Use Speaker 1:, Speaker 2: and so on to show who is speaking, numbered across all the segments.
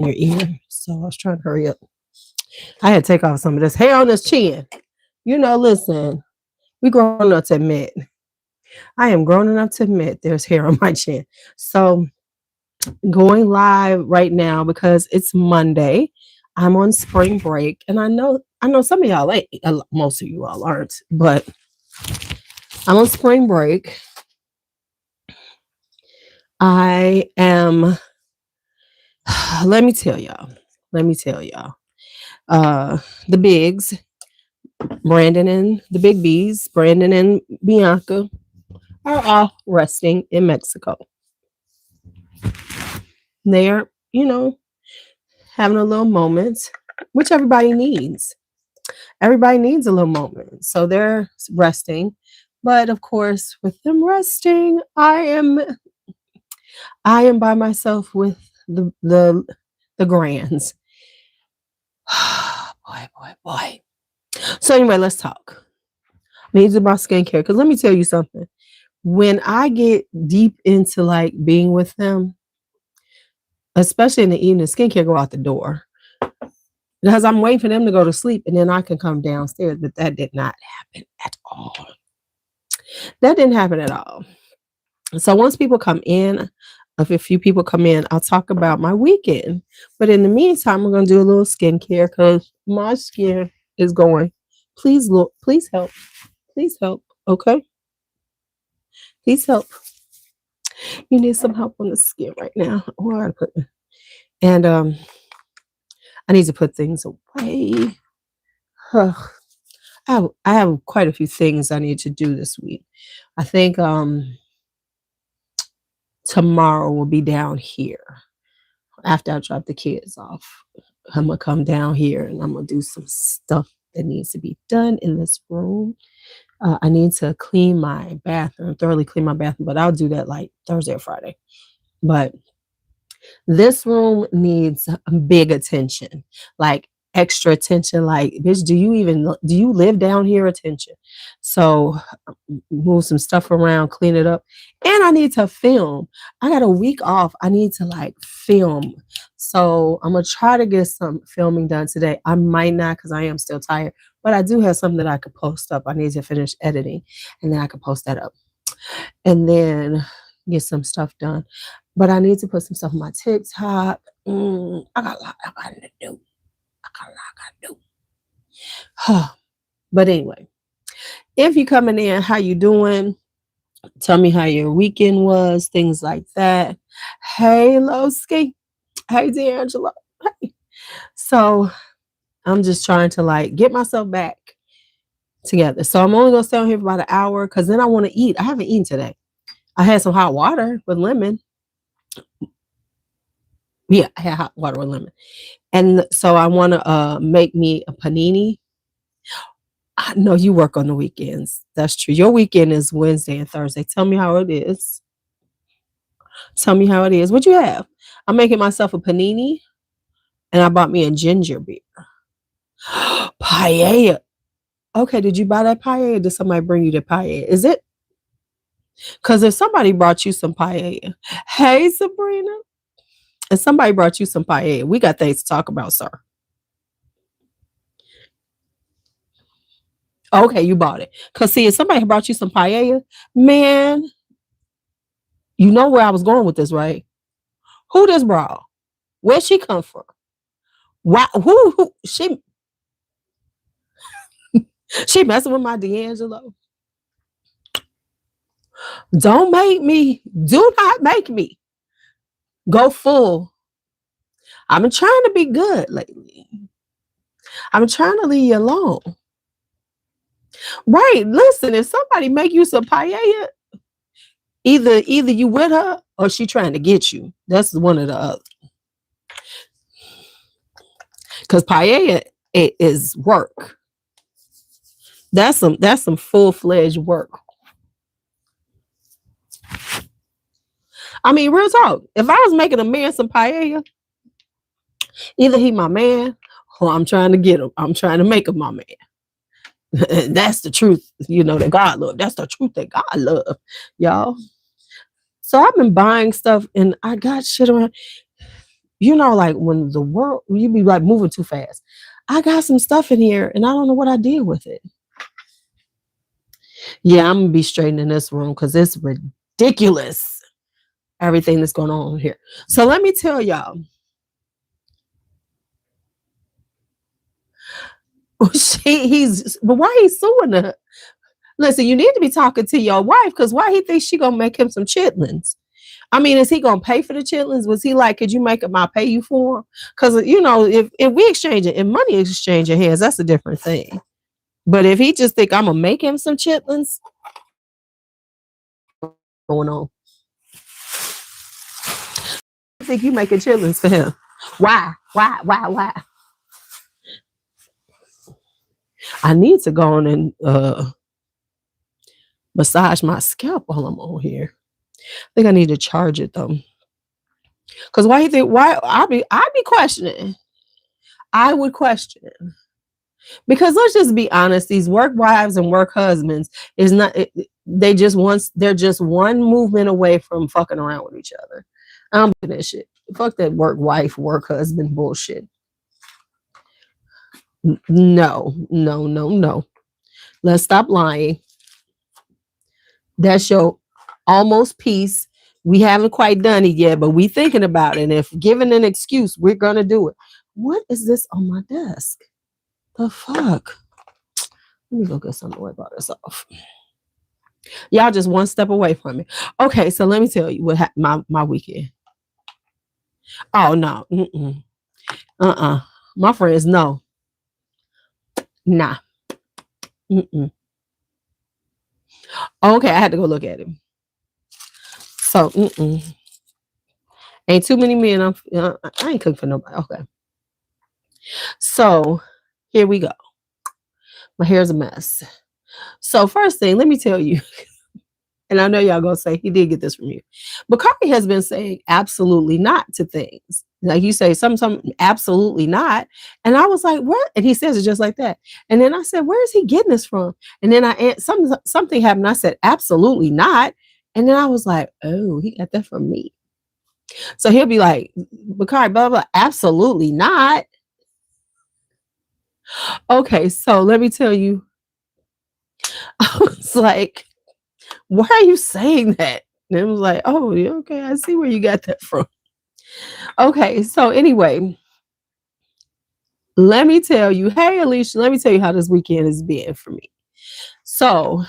Speaker 1: in your ear. So I was trying to hurry up. I had to take off some of this hair on this chin. Listen, we grown up to admit. I am grown enough to admit there's hair on my chin. So going live right now because it's Monday. I'm on spring break, and I know some of y'all ain't. Most of you all aren't, but I'm on spring break. I am. Let me tell y'all. The bigs, Brandon and the big B's, Brandon and Bianca, are all resting in Mexico. They're, having a little moment, which everybody needs. Everybody needs a little moment. So they're resting. But of course, with them resting, I am by myself with the grands. boy. So anyway, let's talk. I need to do my skincare, because let me tell you something. When I get deep into like being with them, especially in the evening, skincare go out the door. Because I'm waiting for them to go to sleep, and then I can come downstairs. But that did not happen at all. That didn't happen at all. So once people come in, if a few people come in, I'll talk about my weekend. But in the meantime, we're going to do a little skincare because my skin is going. Please look. Please help. Please help. Okay? Please help. You need some help on the skin right now. Where I put it? And I need to put things away. I have quite a few things I need to do this week. I think tomorrow will be down here. After I drop the kids off, I'm going to come down here and I'm going to do some stuff that needs to be done in this room. I need to clean my bathroom, thoroughly clean my bathroom, but I'll do that like Thursday or Friday. But this room needs big attention, like extra attention. Like, bitch, do you live down here? Attention. So move some stuff around, clean it up. And I need to film. I got a week off. I need to like film. So I'm going to try to get some filming done today. I might not, because I am still tired, but I do have something that I could post up. I need to finish editing, and then I could post that up and then get some stuff done. But I need to put some stuff on my TikTok. I got a lot to do. But anyway, if you're coming in, how you doing? Tell me how your weekend was, things like that. Hey, Lowski. Hey, D'Angelo. Hey. So I'm just trying to like get myself back together. So I'm only going to stay on here for about an hour, because then I want to eat. I haven't eaten today. I had some hot water with lemon. Yeah, I had hot water with lemon. And so I want to make me a panini. I know you work on the weekends. That's true. Your weekend is Wednesday and Thursday. Tell me how it is. What you have? I'm making myself a panini, and I bought me a ginger beer. Paella. Okay, did you buy that paella? Did somebody bring you the paella? Is it? Because if somebody brought you some paella, hey, Sabrina, if somebody brought you some paella, we got things to talk about, sir. Okay, you bought it. Because see, if somebody brought you some paella, man, you know where I was going with this, right? Who this bra? Where'd she come from? Why? Who she messing with my D'Angelo? Do not make me go full. I've been trying to be good lately. I'm trying to leave you alone. Right. Listen, if somebody make you some paella, either you with her or she trying to get you. That's one or the other. Because paella is work. That's some full-fledged work. I mean, real talk. If I was making a man some paella, either he my man or I'm trying to get him. I'm trying to make him my man. That's the truth, that God love. That's the truth that God love, y'all. So I've been buying stuff, and I got shit around. you know, like when the world, you be like moving too fast. I got some stuff in here and I don't know what I did with it. Yeah, I'm gonna be straight in this room because it's ridiculous. Everything that's going on here. So let me tell y'all. But why he's suing her? Listen, you need to be talking to your wife because why he thinks she gonna make him some chitlins? I mean, is he gonna pay for the chitlins? Was he like, could you make them? I'll pay you for them? Because you know, if we exchange it, if money exchange your hands, that's a different thing. But if he just think I'm gonna make him some chitlins, going on? I think you making chitlins for him? Why? Why? I need to go on and massage my scalp while I'm on here. I think I need to charge it though. Cause why you think I'd be questioning. I would question it. Because let's just be honest, these work wives and work husbands is not they're just one movement away from fucking around with each other. I don't believe that shit. Fuck that work wife, work husband bullshit. No. Let's stop lying. That's your almost piece. We haven't quite done it yet, but we thinking about it. And if given an excuse, we're gonna do it. What is this on my desk? The fuck? Let me go get something to wipe all this off. Y'all just one step away from me. Okay, so let me tell you what my weekend. Oh no. My friends, no. Nah. Okay, I had to go look at him. So, ain't too many men. I ain't cooking for nobody. Okay. So, here we go. My hair's a mess. So, first thing, let me tell you, and I know y'all gonna say he did get this from you, but Carly has been saying absolutely not to things. Like you say, some absolutely not. And I was like, what? And he says it just like that. And then I said, where is he getting this from? And then something happened. I said, absolutely not. And then I was like, oh, he got that from me. So he'll be like, Bakari, blah, blah, absolutely not. Okay, so let me tell you. I was like, why are you saying that? And it was like, oh, okay, I see where you got that from. Okay, so anyway, let me tell you, hey, Alicia, let me tell you how this weekend has been for me. So,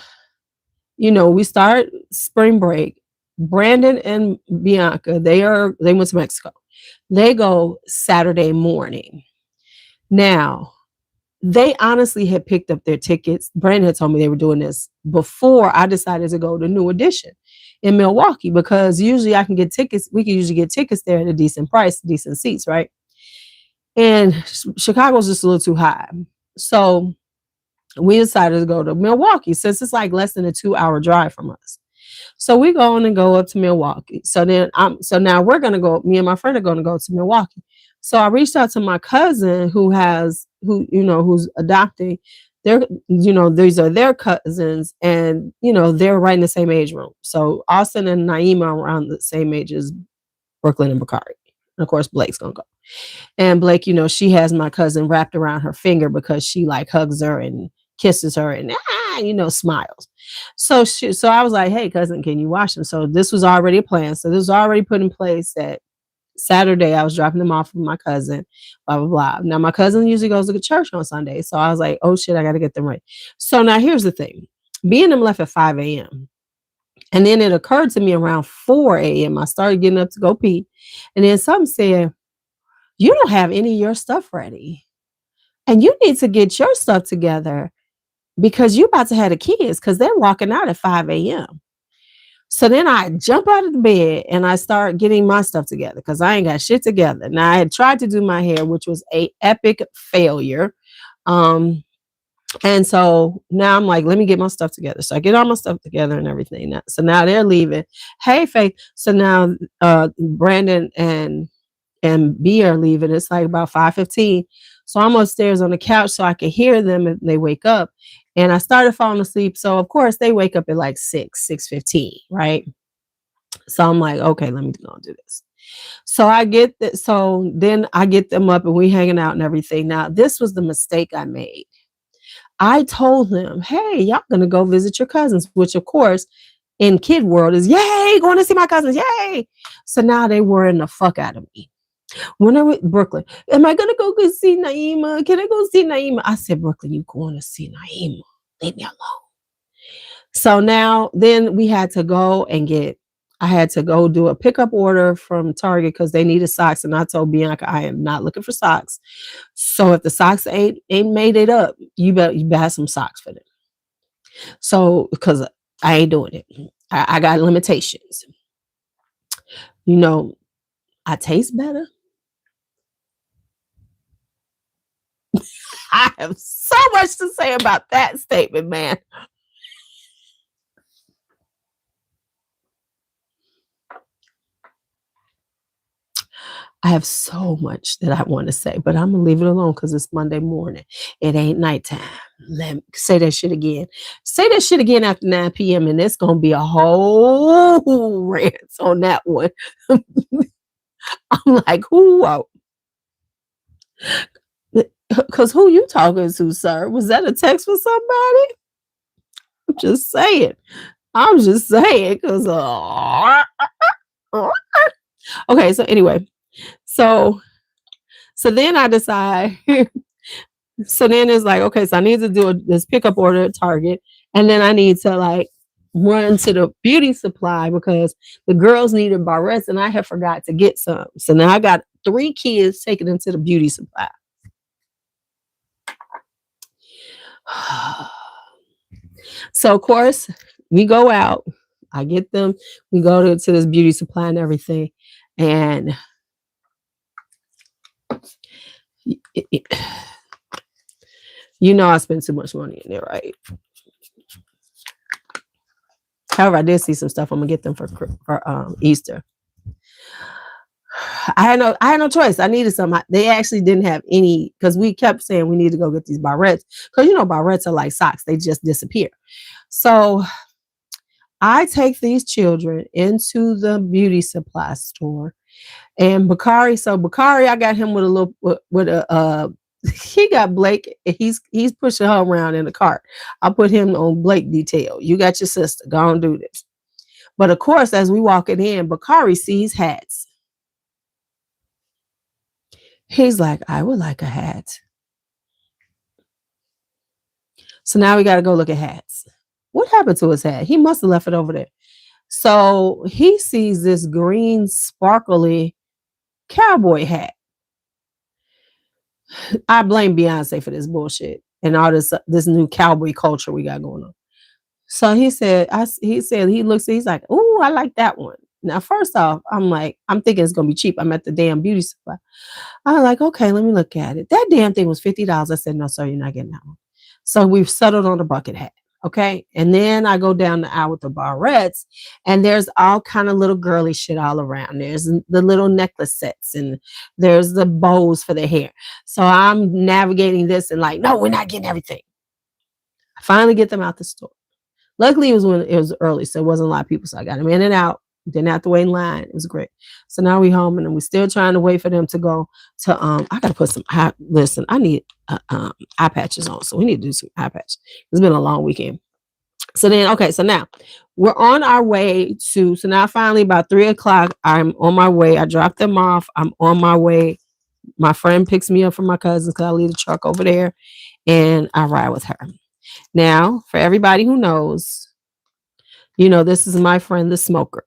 Speaker 1: we start spring break. Brandon and Bianca, they went to Mexico. They go Saturday morning. Now, they honestly had picked up their tickets. Brandon had told me they were doing this before I decided to go to New Edition in Milwaukee because usually I can get tickets. We can usually get tickets there at a decent price, decent seats, right? And Chicago's just a little too high. So we decided to go to Milwaukee since it's like less than a 2-hour drive from us. So we go up to Milwaukee. So now we're going to go, me and my friend are going to go to Milwaukee. So I reached out to my cousin who's adopting. These are their cousins and, they're right in the same age room. So Austin and Naima are around the same age as Brooklyn and Bakari. And of course, Blake's going to go. And Blake, she has my cousin wrapped around her finger because she like hugs her and kisses her and smiles. So I was like, hey cousin, can you watch them? So this was already a plan. So this was already put in place that Saturday I was dropping them off with my cousin, blah, blah, blah. Now my cousin usually goes to church on Sunday. So I was like, oh shit, I got to get them ready. So now here's the thing. Me and them left at 5 a.m. And then it occurred to me around 4 a.m. I started getting up to go pee. And then something said, you don't have any of your stuff ready. And you need to get your stuff together because you're about to have the kids because they're walking out at 5 a.m. So then I jump out of the bed and I start getting my stuff together because I ain't got shit together. Now I had tried to do my hair, which was an epic failure. And so now I'm like, let me get my stuff together. So I get all my stuff together and everything. So now they're leaving. Hey, Faith. So now Brandon and B are leaving. It's like about 5:15. So I'm upstairs on the couch so I can hear them if they wake up. And I started falling asleep. So of course they wake up at like 6:15, right? So I'm like, okay, let me go and do this. So I get that. So then I get them up and we hanging out and everything. Now, this was the mistake I made. I told them, hey, y'all gonna go visit your cousins, which of course in kid world is yay, going to see my cousins, yay. So now they worrying the fuck out of me. When I went to Brooklyn, am I gonna go see Naima? Can I go see Naima? I said, Brooklyn, you going to see Naima? Leave me alone. So now, then we had to go and I had to go do a pickup order from Target because they needed socks. And I told Bianca, I am not looking for socks. So if the socks ain't made it up, you buy some socks for them. So, because I ain't doing it. I got limitations. You know, I taste better. I have so much to say about that statement, man. I have so much that I want to say, but I'm gonna leave it alone because it's Monday morning. It ain't nighttime. Let me say that shit again. Say that shit again after 9 p.m. and it's gonna be a whole rant on that one. I'm like, who? Because who you talking to, sir? Was that a text for somebody? I'm just saying. Because okay. So anyway, so then I decide. So then it's like, okay, so I need to do this pickup order at Target, and then I need to like run to the beauty supply because the girls needed barrettes, and I had forgot to get some. So now I got 3 kids taking them to the beauty supply. So of course we go out. I get them. We go to this beauty supply and everything, and you know I spend too much money in there, right? However, I did see some stuff. I'm gonna get them for Easter. I had no choice. I needed some. They actually didn't have any because we kept saying we need to go get these barrettes because you know barrettes are like socks; they just disappear. So I take these children into the beauty supply store, and Bakari. So Bakari, I got him with a little with a. He got Blake. He's pushing her around in the cart. I put him on Blake detail. You got your sister. Go and do this. But of course, as we walking in, Bakari sees hats. He's like, I would like a hat. So now we got to go look at hats. What happened to his hat? He must have left it over there. So he sees this green, sparkly cowboy hat. I blame Beyonce for this bullshit and all this new cowboy culture we got going on. So he said, he looks, he's like, oh, I like that one. Now, first off, I'm thinking it's gonna be cheap. I'm at the damn beauty supply. I'm like, okay, let me look at it. That damn thing was $50. I said, no, sir, you're not getting that one. So we've settled on the bucket hat. Okay. And then I go down the aisle with the barrettes, and there's all kind of little girly shit all around. There's the little necklace sets, and there's the bows for the hair. So I'm navigating this and like, no, we're not getting everything. I finally get them out the store. Luckily, it was early, so it wasn't a lot of people. So I got them in and out. Didn't have to wait in line. It was great. So now we home, and we're still trying to wait for them to go to. I gotta put some. Listen, I need eye patches on, so we need to do some eye patches. It's been a long weekend. So then, okay, so now we're on our way to. So now finally, about 3:00, I'm on my way. I dropped them off. I'm on my way. My friend picks me up from my cousins because I leave the truck over there, and I ride with her. Now, for everybody who knows, you know, this is my friend, the smoker.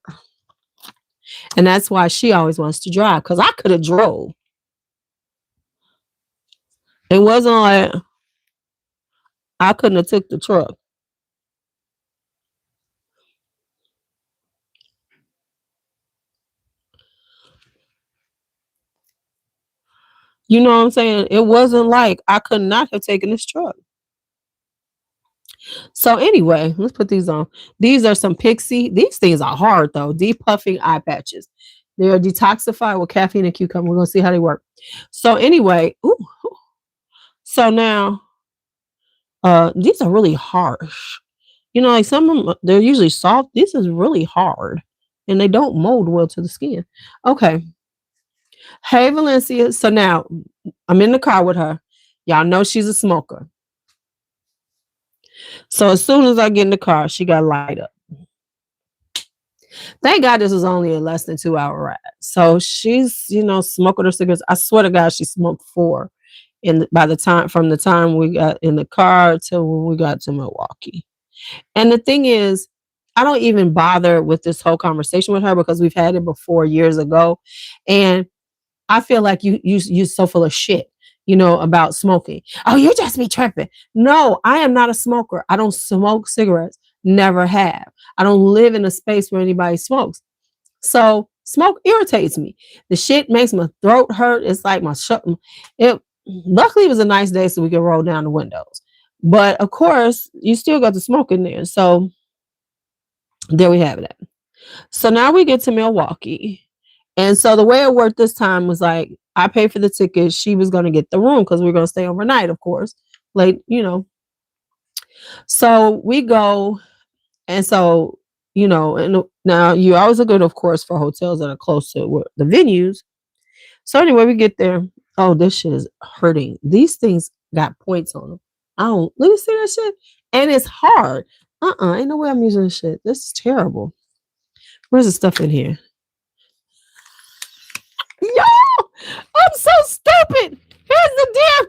Speaker 1: And that's why she always wants to drive, because I could have drove. It wasn't like I couldn't have took the truck. You know what I'm saying? It wasn't like I could not have taken this truck. So anyway, let's put these on. These are some Pixie. These things are hard though. Depuffing eye patches. They're detoxified with caffeine and cucumber. We're gonna see how they work. So anyway, so now these are really harsh. You know, like some of them, they're usually soft. This is really hard, and they don't mold well to the skin. Okay, Hey, Valencia. So now I'm in the car with her. Y'all know she's a smoker. So as soon as I get in the car, she got light up. Thank God this was only a less than 2 hour ride. So she's, smoking her cigarettes. I swear to God, she smoked four by the time from the time we got in the car till when we got to Milwaukee. And the thing is, I don't even bother with this whole conversation with her because we've had it before years ago. And I feel like you're so full of shit, about smoking. Oh, you just be tripping. No, I am not a smoker. I don't smoke cigarettes. Never have. I don't live in a space where anybody smokes. So smoke irritates me. The shit makes my throat hurt. It's like it. Luckily, it was a nice day, so we could roll down the windows. But of course, you still got the smoke in there. So there we have it. So now we get to Milwaukee. And so the way it worked this time was like I paid for the ticket. She was going to get the room because we were going to stay overnight, of course. Late, So we go. And so, and now you always are good, of course, for hotels that are close to the venues. So anyway, we get there. Oh, this shit is hurting. These things got points on them. Let me see that shit. And it's hard. Ain't no way I'm using this shit. This is terrible. Where's the stuff in here? Yo, I'm so stupid. Here's the damn. I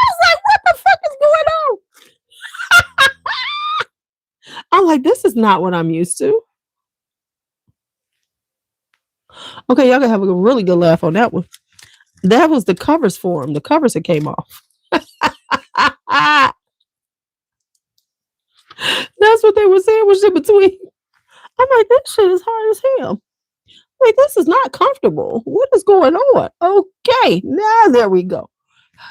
Speaker 1: was like, what the fuck is going on? I'm like, this is not what I'm used to. Okay, y'all gonna have a really good laugh on that one. That was the covers for him. The covers that came off. That's what they were saying was in between. I'm like, this shit is hard as hell. Like, this is not comfortable. What is going on? Okay, now there we go.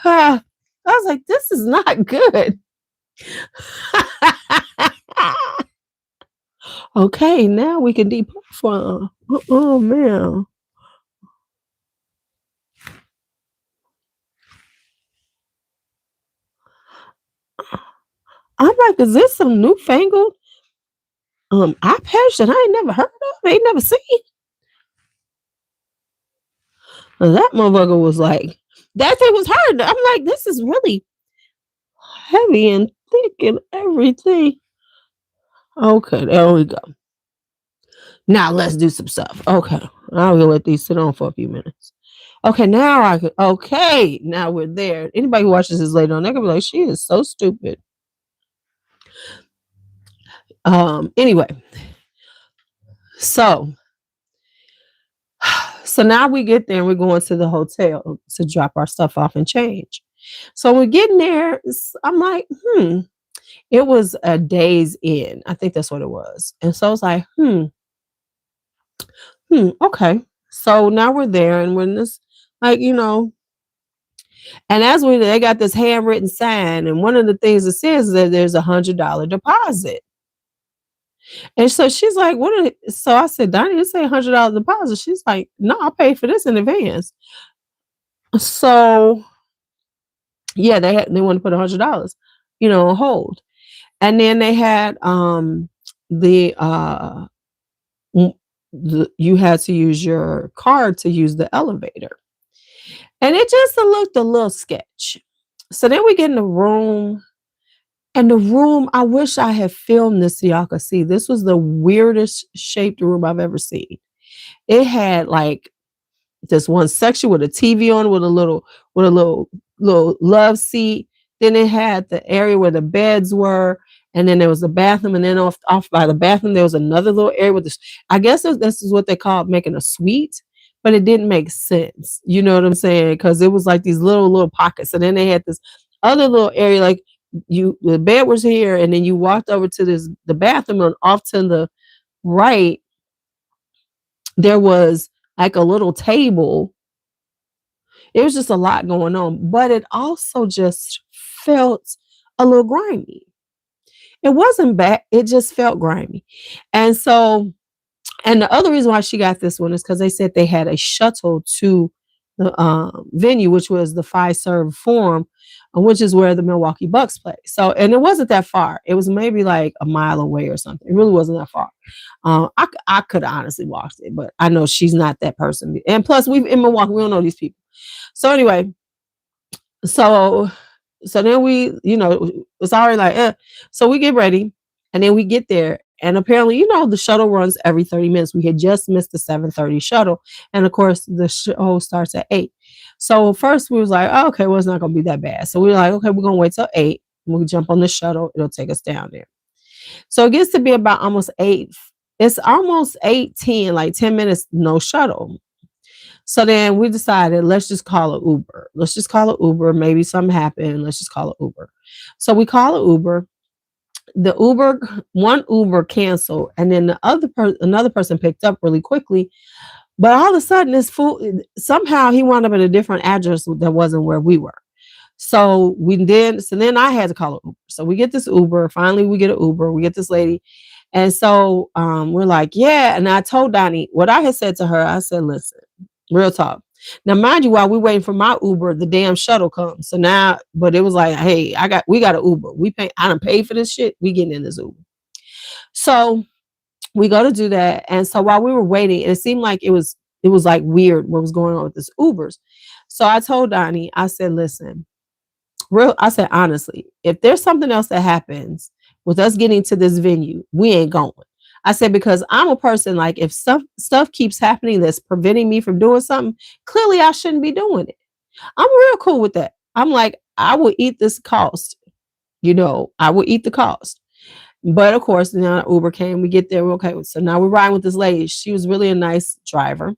Speaker 1: I was like, this is not good. Okay, now we can depuff. Oh man. I'm like, is this some newfangled eye patch that I ain't never heard of? Ain't never seen. That motherfucker was like, that thing was hard. I'm like, this is really heavy and thick and everything. Okay, there we go. Now let's do some stuff. Okay, I will let these sit on for a few minutes. Okay, now I can. Okay, now we're there. Anybody who watches this later on, they're gonna be like, she is so stupid. Anyway, so now we get there and we're going to the hotel to drop our stuff off and change. So we're getting there. I'm like, it was a Days Inn. I think that's what it was. And so I was like, okay. So now we're there and we're in this, like, and as they got this handwritten sign, and one of the things it says is that there's $100 deposit. And so she's like, so I said, Donnie, you say $100 deposit. She's like, no, I paid for this in advance. So yeah, they want to put $100, on hold. And then they had you had to use your card to use the elevator. And it just looked a little sketch. So then we get in the room. And the room, I wish I had filmed this so y'all could see. This was the weirdest shaped room I've ever seen. It had like this one section with a TV on with a little love seat. Then it had the area where the beds were, and then there was a bathroom, and then off by the bathroom there was another little area with this. I guess this is what they call making a suite, but it didn't make sense. You know what I'm saying? Because it was like these little pockets, and then they had this other little area like the bed was here, and then you walked over to the bathroom, and off to the right there was like a little table. It was just a lot going on, but it also just felt a little grimy. It wasn't bad, it just felt grimy. And so, and the other reason why she got this one is because they said they had a shuttle to the venue, which was the Fiserv Forum, which is where the Milwaukee Bucks play. So, and it wasn't that far. It was maybe like a mile away or something. It really wasn't that far. I could honestly watched it, but I know she's not that person. And plus, we in Milwaukee, we don't know these people. So anyway, so then we, it's already like, so we get ready, and then we get there, and apparently, the shuttle runs every 30 minutes. We had just missed the 7:30 shuttle, and of course, the show starts at 8. So first we was like, oh, okay, well, it's not gonna be that bad. So we were like, okay, we're gonna wait till 8. We'll jump on the shuttle. It'll take us down there. So it gets to be about almost 8. It's almost 8:10, like 10 minutes, no shuttle. So then we decided, let's just call an Uber. Let's just call an Uber. Maybe something happened. Let's just call an Uber. So we call an Uber. One Uber canceled, and then another person picked up really quickly. But all of a sudden, this fool, somehow he wound up at a different address that wasn't where we were. So then I had to call an Uber. So we get this Uber. Finally, we get an Uber. We get this lady. And so we're like, yeah. And I told Donnie what I had said to her. I said, listen, real talk. Now, mind you, while we waiting for my Uber, the damn shuttle comes. So now, but it was like, hey, we got an Uber. I done paid for this shit. We getting in this Uber. So we go to do that. And so while we were waiting, it seemed like it was like weird what was going on with this Ubers. So I told Donnie, I said, listen, I said, honestly, if there's something else that happens with us getting to this venue, we ain't going. I said, because I'm a person, like, if stuff keeps happening that's preventing me from doing something, clearly I shouldn't be doing it. I'm real cool with that. I'm like, I will eat this cost. I will eat the cost. But of course, now Uber came, we get there. Okay. So now we're riding with this lady. She was really a nice driver.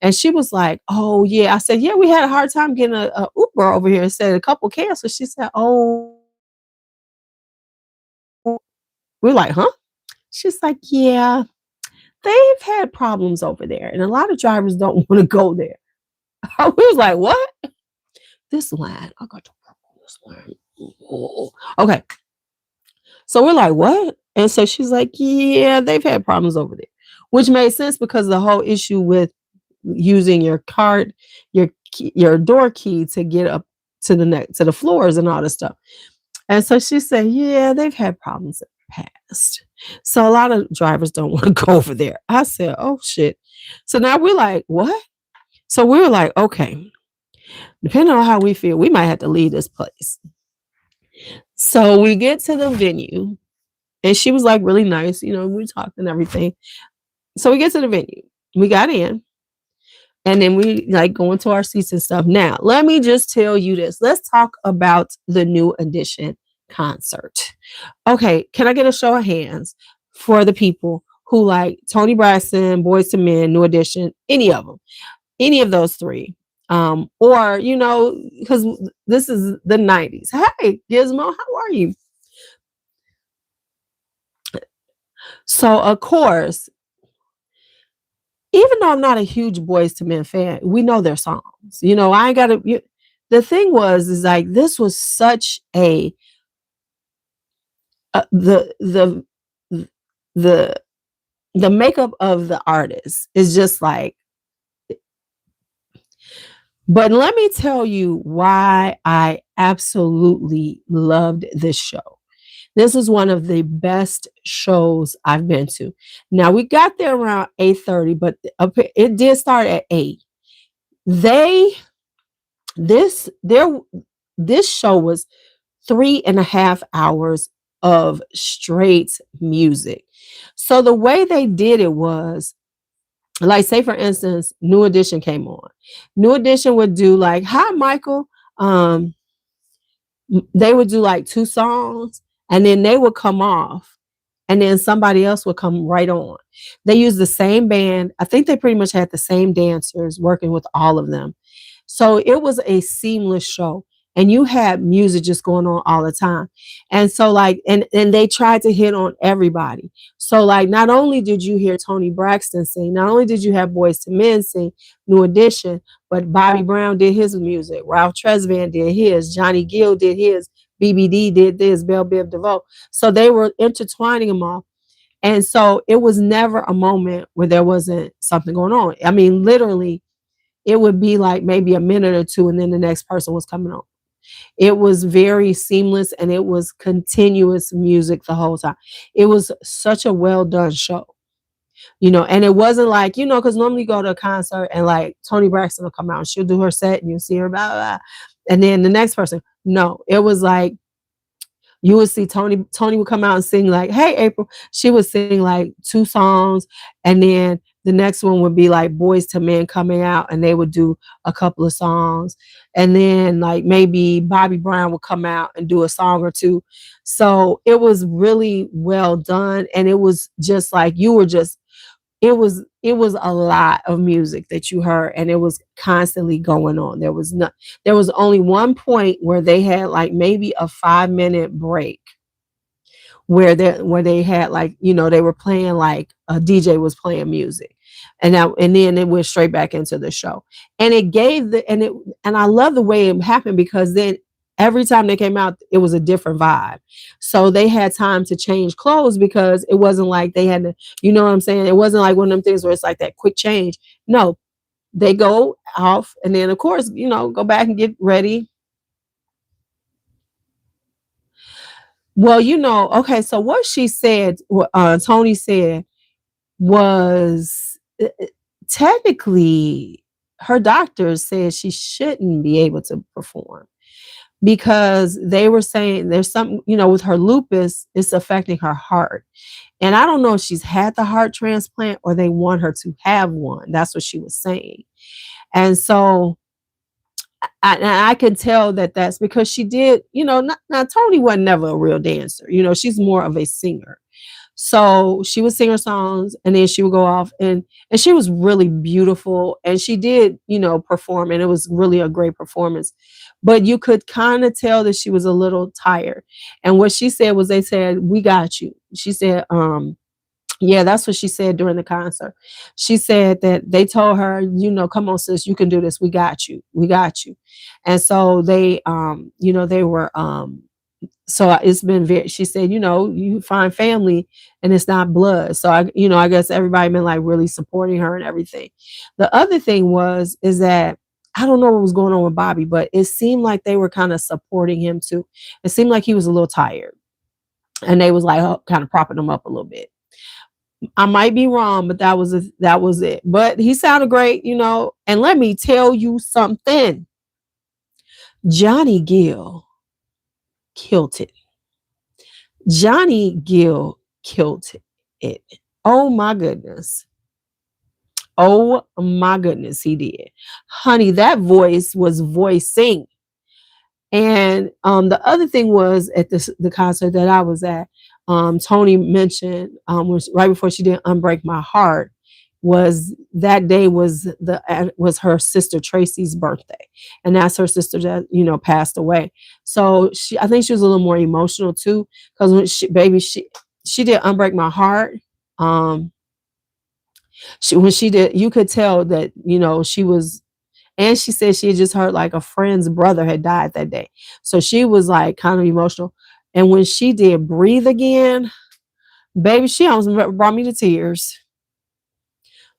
Speaker 1: And she was like, oh, yeah. I said, yeah, we had a hard time getting a Uber over here. And said a couple canceled. She said, oh, we're like, huh? She's like, yeah, they've had problems over there. And a lot of drivers don't want to go there. We was like, what? This line. I got to work on this line. Oh. Okay. So we're like, what? And so she's like, yeah, they've had problems over there, which made sense because the whole issue with using your card, your door key to get up to the floors and all this stuff. And so she said, yeah, they've had problems in the past. So a lot of drivers don't want to go over there. I said, oh shit. So now we're like, what? So we were like, okay, depending on how we feel, we might have to leave this place. So we get to the venue, and she was like really nice, we talked and everything. So we get to the venue. We got in, and then we like go into our seats and stuff. Now, let me just tell you this. Let's talk about the New Edition concert. Okay, can I get a show of hands for the people who like Toni Braxton, Boyz II Men, New Edition, any of them, any of those three? Or, because this is the 90s. Hey, Gizmo, how are you? So, of course, even though I'm not a huge Boyz II Men fan, we know their songs. I ain't got to. The thing is like, this was such a the makeup of the artist is just like. But let me tell you why I absolutely loved this show. This is one of the best shows I've been to. Now, we got there around 8:30, but it did start at 8. This show was 3.5 hours of straight music. So the way they did it was, like, say for instance, New Edition came on. New Edition would do like, hi, Michael. They would do like 2 songs, and then they would come off, and then somebody else would come right on. They used the same band. I think they pretty much had the same dancers working with all of them. So it was a seamless show. And you had music just going on all the time. And so like, and they tried to hit on everybody. So like, not only did you hear Toni Braxton sing, not only did you have Boyz II Men sing, New Edition, but Bobby Brown did his music, Ralph Tresvant did his, Johnny Gill did his, BBD did this, Belle Biv DeVoe. So they were intertwining them all. And so it was never a moment where there wasn't something going on. I mean, literally, it would be like maybe a minute or two, and then the next person was coming on. It was very seamless and it was continuous music the whole time. It was such a well done show, and it wasn't like, because normally you go to a concert and like Tony Braxton will come out and she'll do her set and you'll see her, blah, blah, blah. And then the next person. No, it was like you would see Tony would come out and sing like, "Hey April." She would sing like two songs, and then the next one would be like Boys to Men coming out and they would do a couple of songs. And then like maybe Bobby Brown would come out and do a song or two. So it was really well done, and it was just like you were just it was a lot of music that you heard, and it was constantly going on. There was only one point where they had like maybe a 5 minute break where they had like, they were playing like a DJ was playing music. And then it went straight back into the show. And it gave the and I love the way it happened, because then every time they came out, it was a different vibe. So they had time to change clothes, because it wasn't like they had to, you know what I'm saying? It wasn't like one of them things where it's like that quick change. No, they go off and then of course, go back and get ready. Well, okay, so what she said, Tony said, was technically her doctors said she shouldn't be able to perform, because they were saying there's something, with her lupus, it's affecting her heart. And I don't know if she's had the heart transplant or they want her to have one. That's what she was saying. And so I can tell that that's because she did, not Tony wasn't never a real dancer. She's more of a singer. So she would sing her songs and then she would go off, and she was really beautiful, and she did, perform, and it was really a great performance. But you could kind of tell that she was a little tired. And what she said was, they said, "We got you." She said, yeah, that's what she said during the concert. She said that they told her, "Come on, sis, you can do this. We got you. We got you." And so they were so it's been very, she said, you find family and it's not blood. So I guess everybody been like really supporting her and everything. The other thing is that I don't know what was going on with Bobby, but it seemed like they were kind of supporting him too. It seemed like he was a little tired, and they was like, kind of propping him up a little bit. I might be wrong, but that was it. But he sounded great, And let me tell you something. Johnny Gill killed it. Johnny Gill killed it. Oh my goodness. Oh my goodness, he did. Honey, that voice was voicing. And the other thing was at the concert that I was at, Tony mentioned, was right before she did Unbreak My Heart, was that day was her sister Tracy's birthday, and that's her sister that passed away. So I think she was a little more emotional too, because when she did Unbreak My Heart. When she did, you could tell that she was. And she said she had just heard like a friend's brother had died that day. So she was like kind of emotional. And when she did Breathe Again, baby, she almost brought me to tears.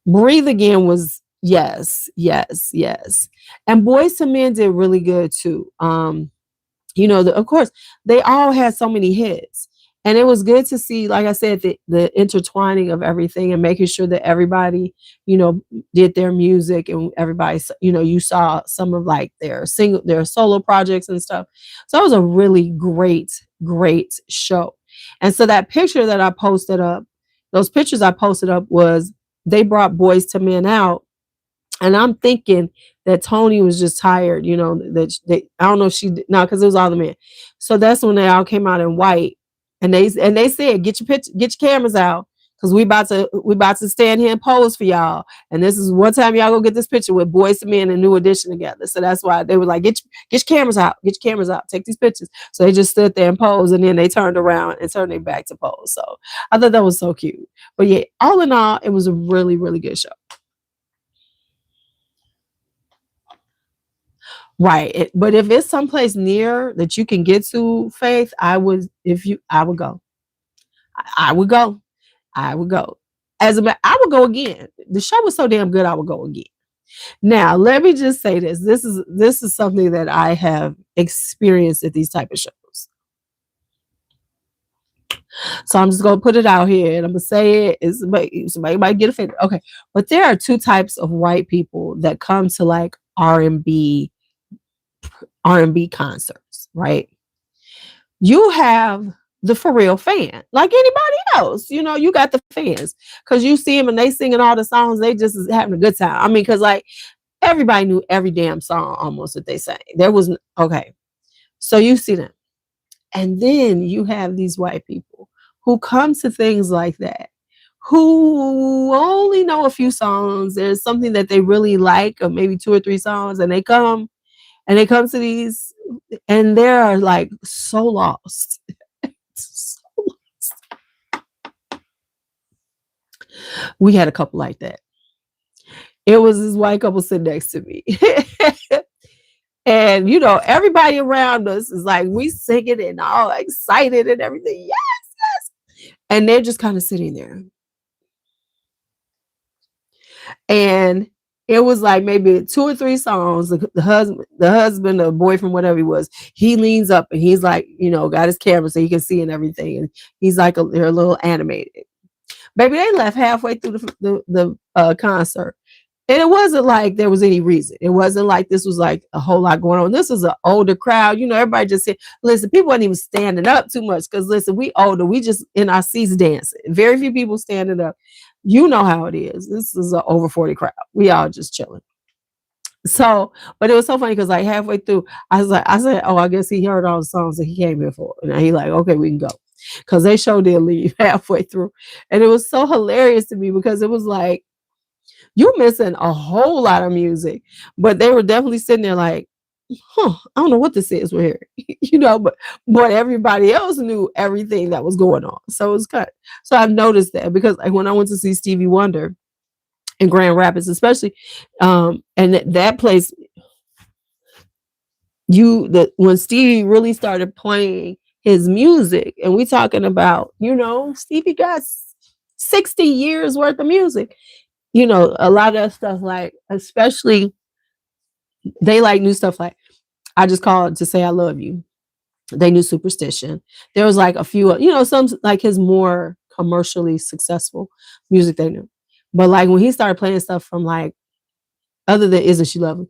Speaker 1: Breathe Again was yes, yes, yes. And Boys to Men did really good too. Of course, they all had so many hits. And it was good to see, like I said, the intertwining of everything and making sure that everybody, did their music, and everybody, you saw some of like their solo projects and stuff. So it was a really great, great show. And so that picture that I posted up, those pictures I posted up was they brought Boys to Men out. And I'm thinking that Tony was just tired, that I don't know if she no, because it was all the men. So that's when they all came out in white, and they said, get your cameras out, because we about to stand here and pose for y'all. And this is one time y'all go get this picture with Boys to Men and New Edition together. So that's why they were like, get your cameras out, take these pictures. So they just stood there and posed, and then they turned around and turned their back to pose. So I thought that was so cute. But yeah, all in all, it was a really, really good show. Right. But if it's someplace near that you can get to, Faith, I would go. I would go. I would go. I would go again. The show was so damn good, I would go again. Now, let me just say this. This is something that I have experienced at these type of shows. So I'm just gonna put it out here and I'm gonna say it. Somebody might get offended. Okay. But there are two types of white people that come to like R&B concerts, right? You have the for real fan, like anybody else. You know, you got the fans because you see them and they singing all the songs. They just is having a good time. I mean, because like everybody knew every damn song almost that they sang. There was okay. So you see them. And then you have these white people who come to things like that, who only know a few songs. There's something that they really like, or maybe 2 or 3 songs, and they come to these, and they're like so lost. So lost. We had a couple like that. It was this white couple sitting next to me. And you know, everybody around us is like we singing and all excited and everything. Yes, yes. And they're just kind of sitting there. And it was like maybe 2 or 3 songs. The husband, the boyfriend, whatever he was, he leans up and he's like, you know, got his camera so he can see and everything. And he's like, they're a little animated. Baby, they left halfway through the concert. And it wasn't like there was any reason. It wasn't like this was like a whole lot going on. This is an older crowd. You know, everybody just said, listen, people weren't even standing up too much because, listen, we older. We just in our seats dancing. Very few people standing up. You know how it is. This is an over 40 crowd. We all just chilling. So, but it was so funny because like halfway through, I said, oh, I guess he heard all the songs that he came here for. And he like, okay, we can go. Because they sure did leave halfway through. And it was so hilarious to me because it was like, you're missing a whole lot of music, but they were definitely sitting there like, I don't know what this is we're hearing, you know, but everybody else knew everything that was going on. So it's kind of, so I've noticed that because like when I went to see Stevie Wonder in Grand Rapids, especially, and that place, when Stevie really started playing his music, and we talking about, you know, Stevie got 60 years worth of music. You know, a lot of stuff like, especially, they like new stuff like, I just called to say I love you. They knew Superstition. There was like a few, you know, some like his more commercially successful music they knew. But like when he started playing stuff from like, other than Isn't She Lovely,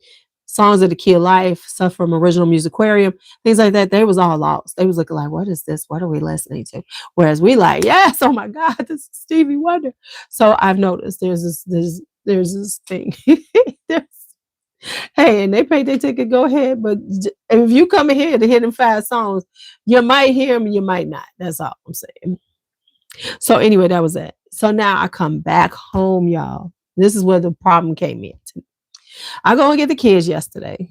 Speaker 1: songs of the Key of Life, stuff from Original Musicarium, things like that, they was all lost. They was looking like, what is this? What are we listening to? Whereas we like, yes, oh my God, this is Stevie Wonder. So I've noticed there's this thing. Hey, and they paid their ticket, go ahead. But if you come in here to hear them 5 songs, you might hear them, you might not. That's all I'm saying. So anyway, that was it. So now I come back home, y'all. This is where the problem came in. I go and get the kids yesterday.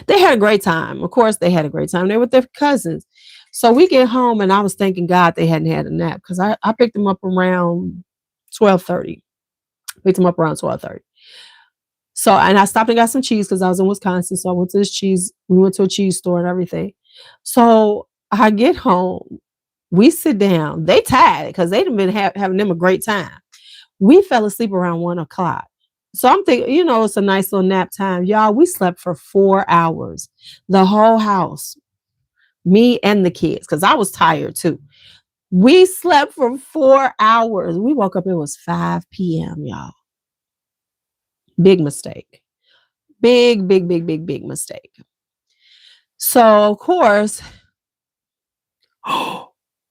Speaker 1: They had a great time. Of course, they had a great time. They were with their cousins. So we get home and I was thanking God they hadn't had a nap because I picked them up around 12:30. Picked them up around 12:30. So, and I stopped and got some cheese because I was in Wisconsin. So I went to we went to a cheese store and everything. So I get home. We sit down. They tired because they'd been having them a great time. We fell asleep around 1 o'clock. So I'm thinking, you know, it's a nice little nap time. Y'all, we slept for 4 hours. The whole house. Me and the kids, because I was tired too. We slept for 4 hours. We woke up, it was 5 p.m., y'all. Big mistake. Big mistake. So, of course,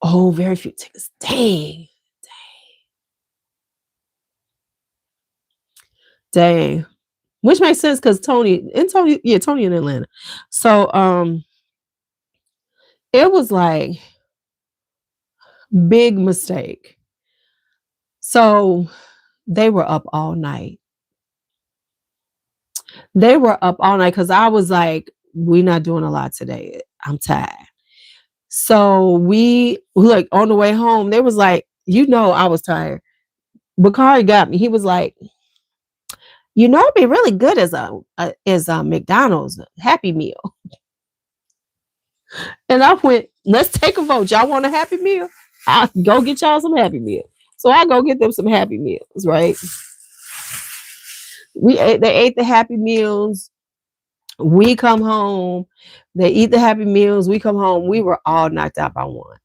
Speaker 1: very few tickets. Dang. Which makes sense because Tony in Atlanta. So, it was like big mistake. So they were up all night. Because I was like, we're not doing a lot today. I'm tired. So we like on the way home, they was like, you know, I was tired. Bakari got me. He was like, you know, it'd be really good as a McDonald's Happy Meal. And I went, let's take a vote. Y'all want a Happy Meal? I'll go get y'all some Happy Meal. So I go get them some Happy Meals, right? They ate the Happy Meals. We come home, they eat the Happy Meals. We come home, we were all knocked out by one.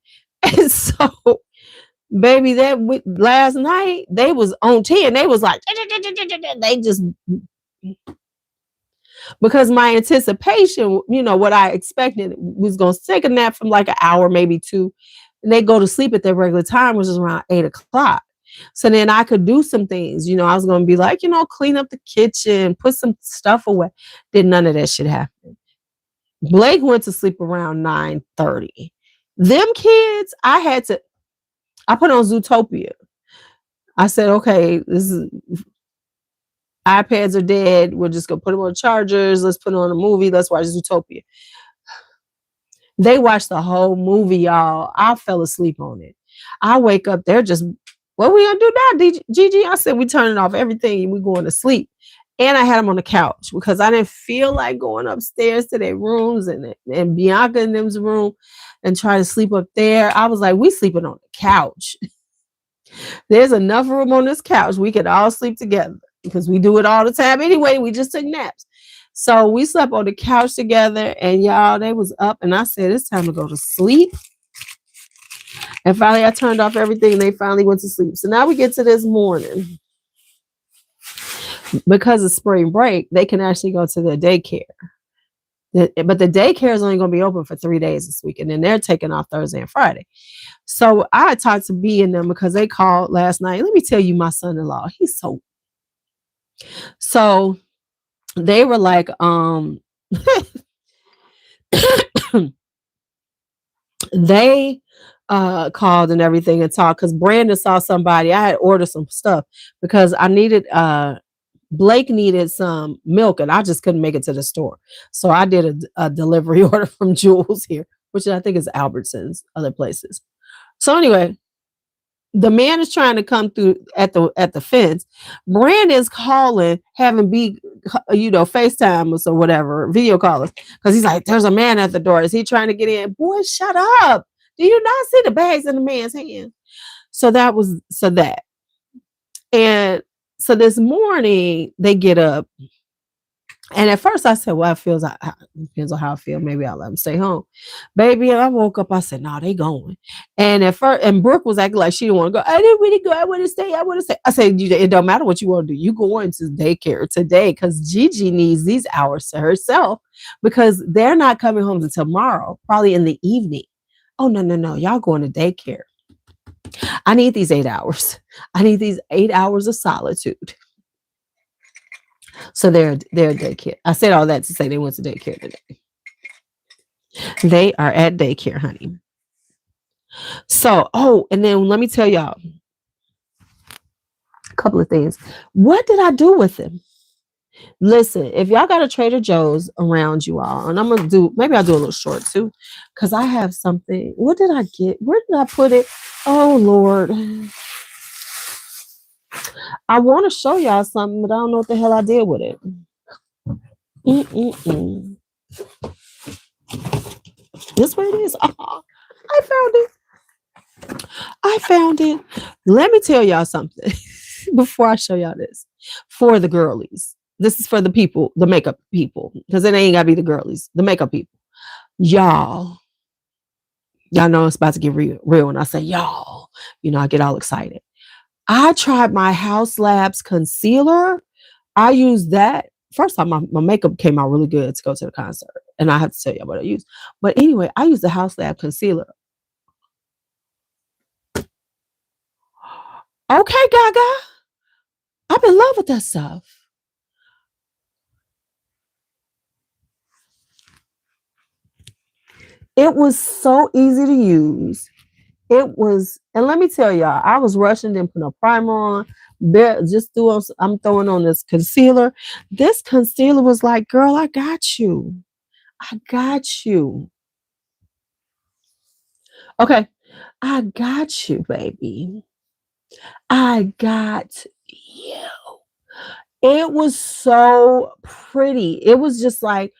Speaker 1: And so, baby, last night they was on 10. They was like, they just, because my anticipation, what I expected was going to take a nap from like an hour, maybe two. And they go to sleep at their regular time, which is around 8 o'clock. So then I could do some things. I was going to be like, clean up the kitchen, put some stuff away. Did none of that shit happen. Blake went to sleep around 9:30. Them kids, I put on Zootopia. I said, okay, iPads are dead. We're just going to put them on chargers. Let's put on a movie. Let's watch Zootopia. They watched the whole movie, y'all. I fell asleep on it. I wake up, they're just, what we gonna do now, Gigi? I said, we turning off everything and we going to sleep. And I had them on the couch because I didn't feel like going upstairs to their rooms and Bianca and them's room and try to sleep up there. I was like, we sleeping on the couch. There's enough room on this couch. We could all sleep together because we do it all the time anyway. We just took naps. So we slept on the couch together, and y'all, they was up, and I said, it's time to go to sleep. And finally, I turned off everything, and they finally went to sleep. So now we get to this morning. Because of spring break, they can actually go to their daycare. But the daycare is only going to be open for 3 days this week, and then they're taking off Thursday and Friday. So I talked to B and them because they called last night. Let me tell you, my son-in-law, he's so they were like, they called and everything and talked because Brandon saw somebody. I had ordered some stuff because I needed Blake needed some milk and I just couldn't make it to the store. So I did a delivery order from Jules here, which I think is Albertsons, other places. So anyway, the man is trying to come through at the fence. Brandon's calling, having B, FaceTime us or whatever, video call us, because he's like, there's a man at the door. Is he trying to get in? Boy, shut up. Do you not see the bags in the man's hand? So that. And so this morning they get up. And at first I said, well, depends on how I feel. Maybe I'll let them stay home. Baby, I woke up. I said, no, they going. And at first, and Brooke was acting like she didn't want to go. I didn't really go. I want to stay. I said, it don't matter what you want to do. You going to daycare today because Gigi needs these hours to herself because they're not coming home until tomorrow, probably in the evening. Oh, no. Y'all going to daycare. I need these 8 hours. I need these 8 hours of solitude. So they're daycare. I said all that to say they went to daycare today. They are at daycare, honey. So, and then let me tell y'all a couple of things. What did I do with them? Listen, if y'all got a Trader Joe's around you all, and maybe I'll do a little short too, because I have something. What did I get? Where did I put it? Oh, Lord. I want to show y'all something, but I don't know what the hell I did with it. This way it is. Oh, I found it. Let me tell y'all something before I show y'all this. For the girlies. This is for the people, the makeup people, because it ain't got to be the girlies, the makeup people. Y'all know it's about to get real when I say y'all. I get all excited. I tried my House Labs concealer. I used that. First time my makeup came out really good to go to the concert. And I have to tell you what I used. But anyway, I used the House Lab concealer. Okay, Gaga. I'm in love with that stuff. It was so easy to use. It was, and let me tell y'all, I was rushing, didn't put no primer on. I'm throwing on this concealer. This concealer was like, girl, I got you. Okay, I got you, baby. I got you. It was so pretty. It was just like,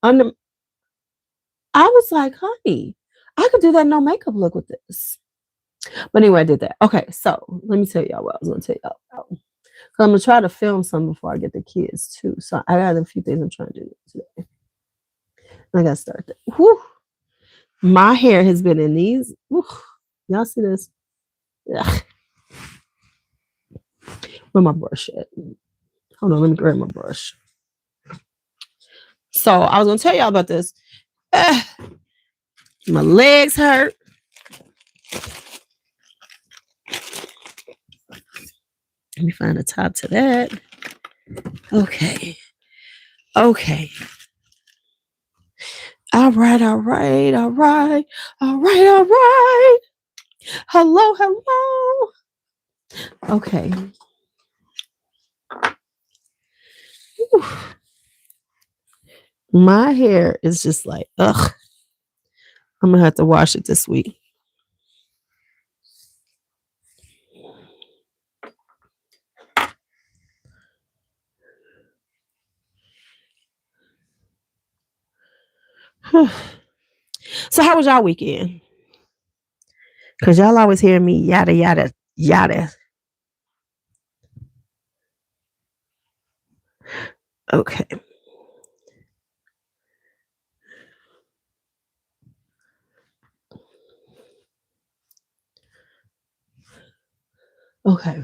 Speaker 1: I was like, honey, I could do that no makeup look with this. But anyway, I did that. Okay, so let me tell y'all what I was going to tell y'all about. So I'm gonna try to film some before I get the kids too. So I got a few things I'm trying to do today. I gotta start that. Whew. My hair has been in these. Whew. Y'all see this? Ugh. Where my brush at? Hold on, let me grab my brush. So I was gonna tell y'all about this. My legs hurt. Let me find a top to that. Okay. Okay. All right. Hello. Okay. Whew. My hair is just like, ugh. I'm gonna have to wash it this week. So how was y'all weekend? Cause y'all always hear me yada yada yada. Okay. Okay.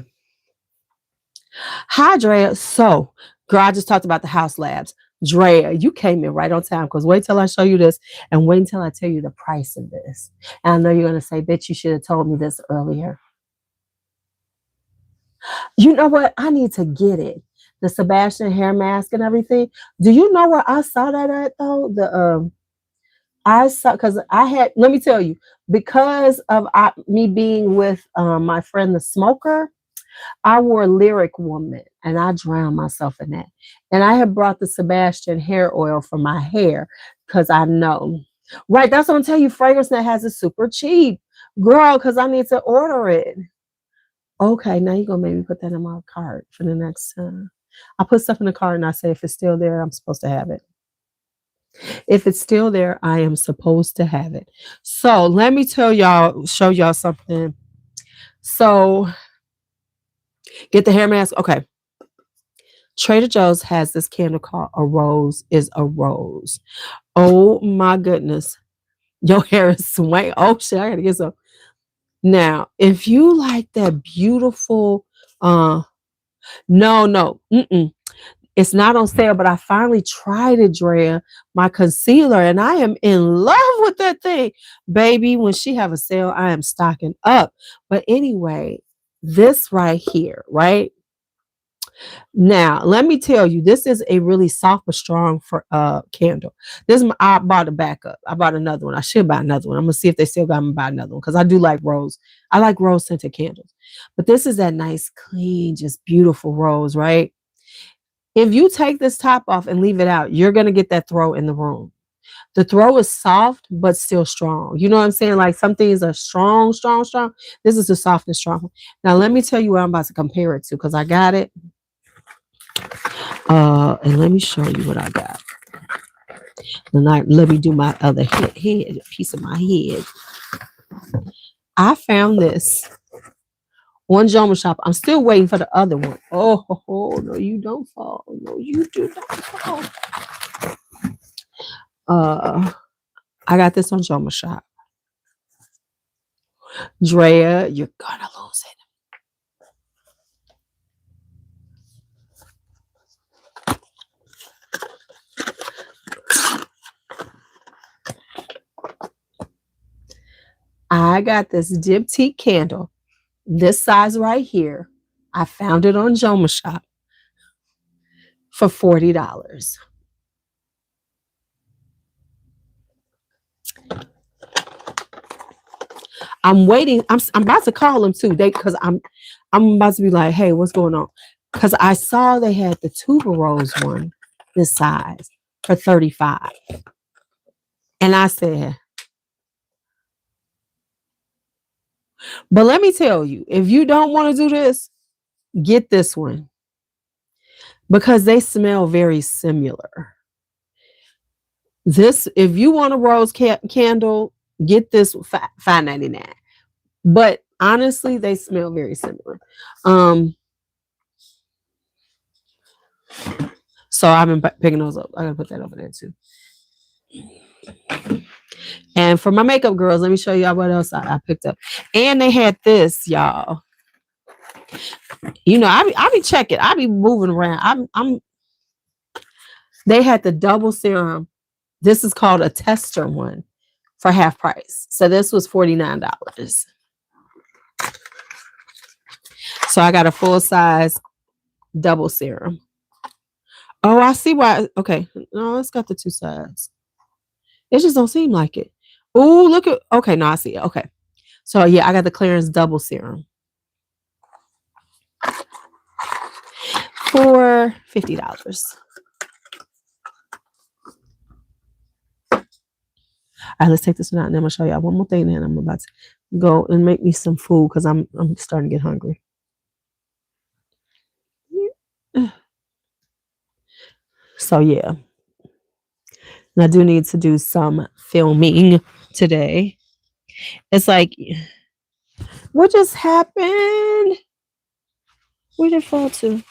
Speaker 1: Hi, Drea. So, girl, I just talked about the house labs. Drea, you came in right on time because wait till I show you this and wait until I tell you the price of this. And I know you're going to say, bitch, you should have told me this earlier. You know what? I need to get it. The Sebastian hair mask and everything. Do you know where I saw that at though? I saw because I had. Let me tell you, because of me being with my friend the smoker. I wore Lyric Woman and I drowned myself in that. And I had brought the Sebastian hair oil for my hair because I know. Right, that's what I'm telling you. Fragrance Net has it super cheap. Girl, because I need to order it. Okay, now you're going to make me put that in my cart for the next time. I put stuff in the cart and I say if it's still there, I'm supposed to have it. If it's still there, I am supposed to have it. So let me show y'all something. So get the hair mask. Okay. Trader Joe's has this candle called A Rose is a Rose. Oh my goodness. Your hair is swaying. Oh shit, I gotta get some. Now, if you like that beautiful, no. It's not on sale, but I finally tried it, Drea, my concealer, and I am in love with that thing. Baby, when she have a sale, I am stocking up. But anyway, this right here, right? Now, let me tell you, this is a really soft but strong for candle. I bought a backup. I bought another one. I should buy another one. I'm gonna see if they still got me buy another one because I do like rose. I like rose scented candles, but this is that nice, clean, just beautiful rose, right? If you take this top off and leave it out, you're gonna get that throw in the room. The throw is soft but still strong. You know what I'm saying? Like some things are strong. This is the soft and strong. Now let me tell you what I'm about to compare it to because I got it. And let me show you what I got. And let me do my other head, piece of my head. I found this on Joma Shop. I'm still waiting for the other one. Oh, no, you don't fall. No, you do not fall. I got this on Joma Shop. Drea, you're gonna lose it. I got this diptyque candle, this size right here. I found it on Joma Shop for $40. I'm waiting. I'm about to call them too. Because I'm about to be like, hey, what's going on? Because I saw they had the tuberose one, this size, for $35. And I said, but let me tell you, if you don't want to do this, get this one. Because they smell very similar. This, if you want a rose candle, get this $5.99. But honestly, they smell very similar. So I've been picking those up. I gotta put that over there too. And for my makeup girls, let me show y'all what else I picked up. And they had this, y'all. You know, I be checking. I be moving around. They had the double serum. This is called a tester one for half price. So this was $49. So I got a full size double serum. Oh, I see why. Okay. No, it's got the two sides. It just don't seem like it. Oh, look at. Okay, no, I see it. Okay. So yeah, I got the clearance double serum for $50. All right, let's take this one out, and then I'm gonna show y'all one more thing. Then I'm about to go and make me some food because I'm starting to get hungry. So yeah, and I do need to do some filming today. It's like, what just happened? Where did it fall to?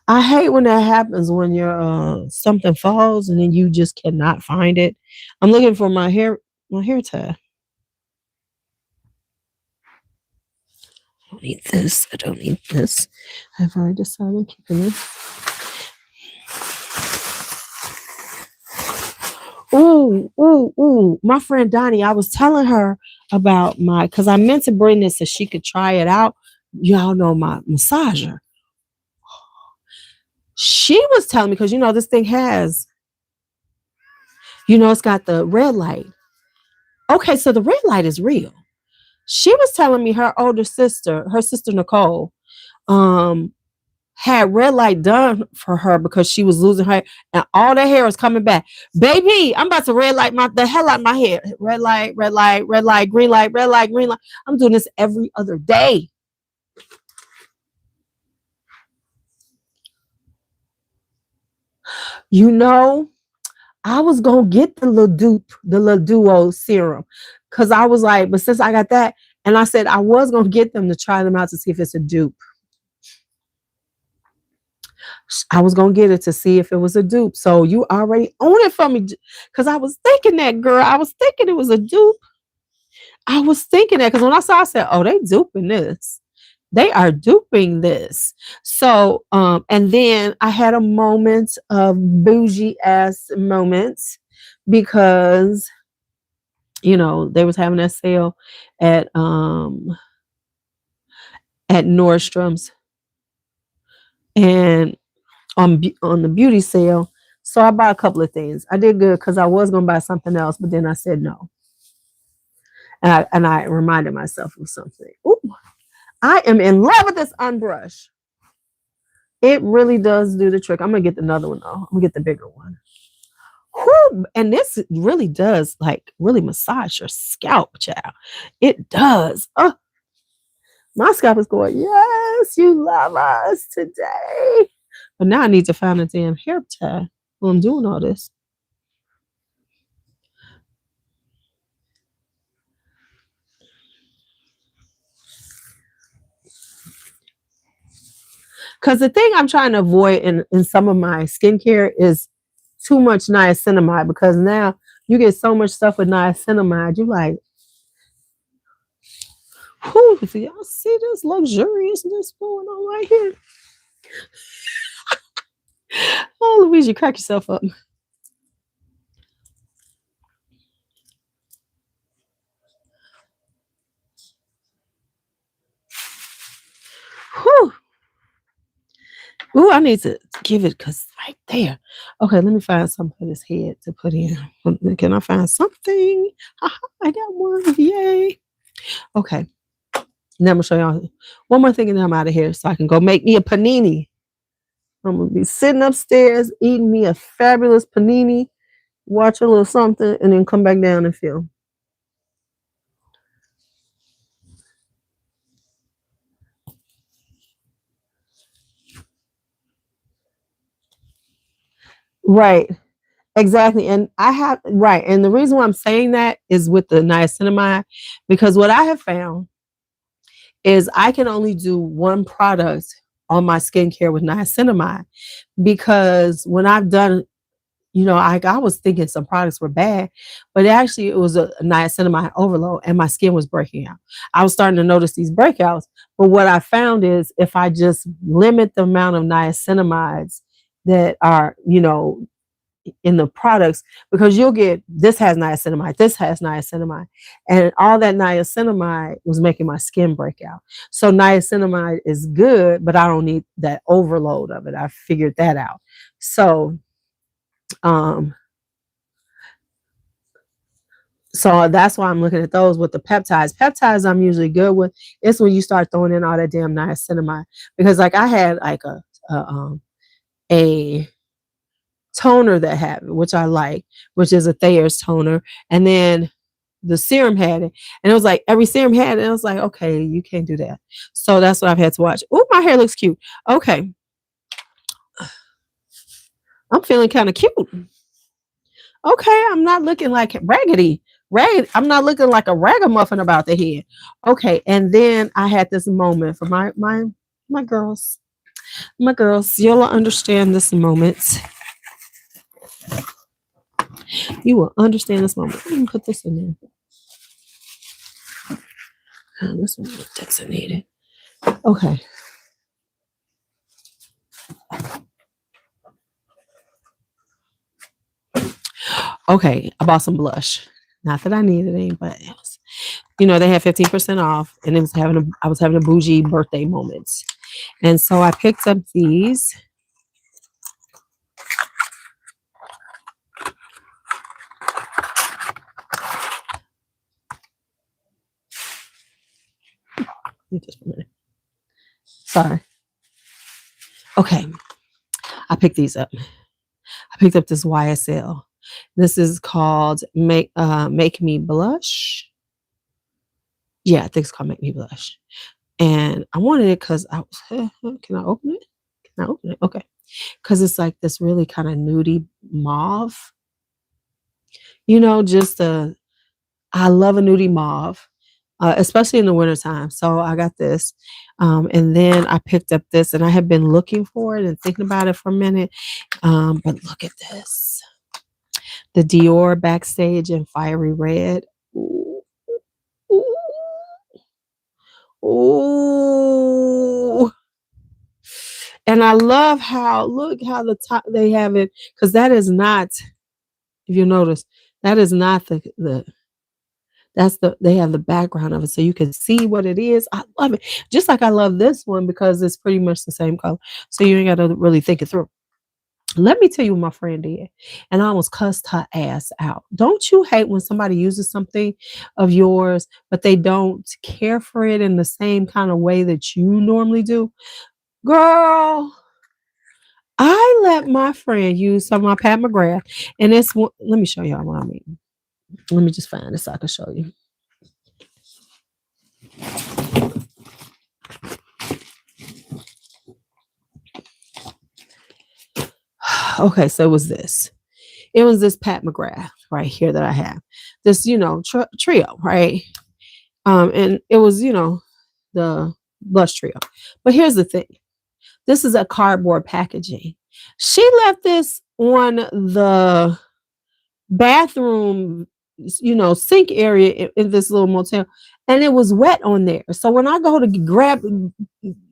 Speaker 1: I hate when that happens when your something falls and then you just cannot find it. I'm looking for my hair tie. I don't need this. I don't need this. I've already decided I'm keeping this. Ooh. My friend Donnie, I was telling her about because I meant to bring this so she could try it out. Y'all know my massager. She was telling me, because this thing has, it's got the red light. Okay, so the red light is real. She was telling me her sister Nicole, had red light done for her because she was losing her and all the hair is coming back. Baby, I'm about to red light the hell out of my hair. Red light, red light, red light, green light, red light, green light. I'm doing this every other day. I was gonna get the LuuLuu serum because I was like, but since I got that, and I said I was gonna get them to try them out to see if it's a dupe. I was gonna get it to see if it was a dupe. So you already own it for me, because I was thinking that, girl. I was thinking it was a dupe. I was thinking that because when I saw, I said, "Oh, they duping this. They are duping this." So, and then I had a moment of bougie ass moments because they was having that sale at Nordstrom's and on the beauty sale. So I bought a couple of things. I did good because I was gonna buy something else, but then I said no, and I reminded myself of something. Ooh, I am in love with this unbrush. It really does do the trick. I'm gonna get another one though. I'm gonna get the bigger one. Whew, and this really does really massage your scalp, child. It does. Oh, my scalp is going, yes, you love us today. But now I need to find a damn hair tie while I'm doing all this. Because the thing I'm trying to avoid in some of my skincare is too much niacinamide, because now you get so much stuff with niacinamide. You like, whew, if y'all see this luxuriousness going on right here. Oh, Louise, you crack yourself up. Whew. Ooh, I need to give it, because right there. Okay, let me find something for this head to put in. Can I find something? I got one. Yay. Okay. Now I'm going to show y'all one more thing and then I'm out of here so I can go make me a panini. I'm going to be sitting upstairs eating me a fabulous panini, watch a little something, and then come back down and film. Right. exactly. And I have, right. And the reason why I'm saying that is with the niacinamide, because what I have found is I can only do one product on my skincare with niacinamide, because when I've done, I was thinking some products were bad, but actually it was a niacinamide overload and my skin was breaking out. I was starting to notice these breakouts. But what I found is if I just limit the amount of niacinamides that are, in the products, because you'll get, this has niacinamide, and all that niacinamide was making my skin break out. So niacinamide is good, but I don't need that overload of it. I figured that out. So um so that's why I'm looking at those with the peptides. Peptides I'm usually good with. It's when you start throwing in all that damn niacinamide, because like I had like a toner that had it, which I like, which is a Thayer's toner, and then the serum had it, and it was like every serum had it. And I was like, okay, you can't do that. So that's what I've had to watch. Oh, my hair looks cute. Okay, I'm feeling kind of cute. Okay, I'm not looking like raggedy. I'm not looking like a ragamuffin about the head. Okay, and then I had this moment for my girls. My girls, you'll understand this moment. You will understand this moment. Let me put this in there. Oh, this one is designated. Okay. Okay, I bought some blush. Not that I needed any, but it was, they had 15% off, and I was having a bougie birthday moment. And so I picked up these. Just a minute. Sorry. Okay. I picked these up. I picked up this YSL. This is called Make Me Blush. Yeah, I think it's called Make Me Blush. And I wanted it because I was, can I open it? Can I open it? Okay. Because it's like this really kind of nudie mauve. I love a nudie mauve, especially in the wintertime. So I got this. And then I picked up this, and I had been looking for it and thinking about it for a minute. But look at this. The Dior Backstage in Fiery Red. Ooh. Ooh. Ooh. And I love look how the top they have it, because that is not, if you notice, that is not they have the background of it so you can see what it is. I love it. Just like I love this one because it's pretty much the same color. So you ain't got to really think it through. Let me tell you what my friend did, and I almost cussed her ass out. Don't you hate when somebody uses something of yours, but they don't care for it in the same kind of way that you normally do? Girl, I let my friend use some of my Pat McGrath, and let me show y'all what I mean. Let me just find this so I can show you. Okay, so it was this. It was this Pat McGrath right here that I have. This, trio, right? And it was, the blush trio. But here's the thing. This is a cardboard packaging. She left this on the bathroom, sink area in this little motel, and it was wet on there. So when I go to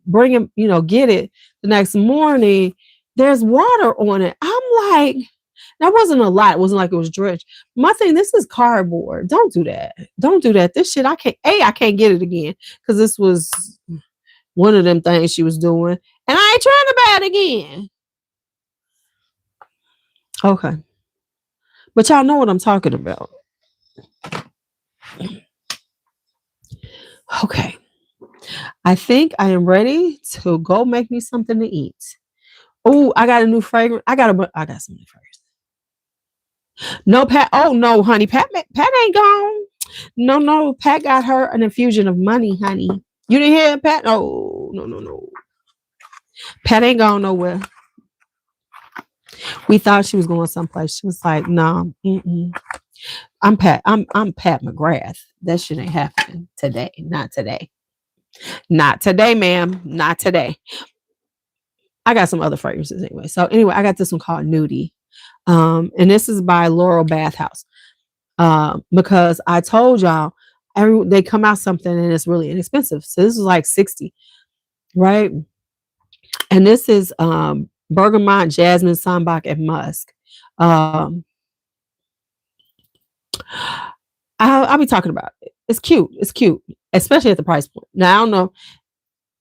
Speaker 1: bring him, get it the next morning, there's water on it. I'm like, that wasn't a lot. It wasn't like it was drenched. My thing, this is cardboard. Don't do that. Don't do that. This shit, I can't get it again, because this was one of them things she was doing, and I ain't trying to buy it again. Okay. But y'all know what I'm talking about. Okay. I think I am ready to go make me something to eat. Oh, I got a new fragrance. I got some new fragrance. No, Pat. Oh no, honey. Pat ain't gone. No. Pat got her an infusion of money, honey. You didn't hear Pat? Oh, no. Pat ain't gone nowhere. We thought she was going someplace. She was like, "No, I'm Pat. I'm Pat McGrath. That shit ain't happening today. Not today. Not today, ma'am. Not today." I got some other fragrances anyway. So anyway, I got this one called Nudie, and this is by Laurel Bathhouse. Because I told y'all, they come out something and it's really inexpensive. So this is like 60, right? And this is bergamot, jasmine, sambac, and musk. I'll be talking about it. It's cute. It's cute, especially at the price point. Now I don't know,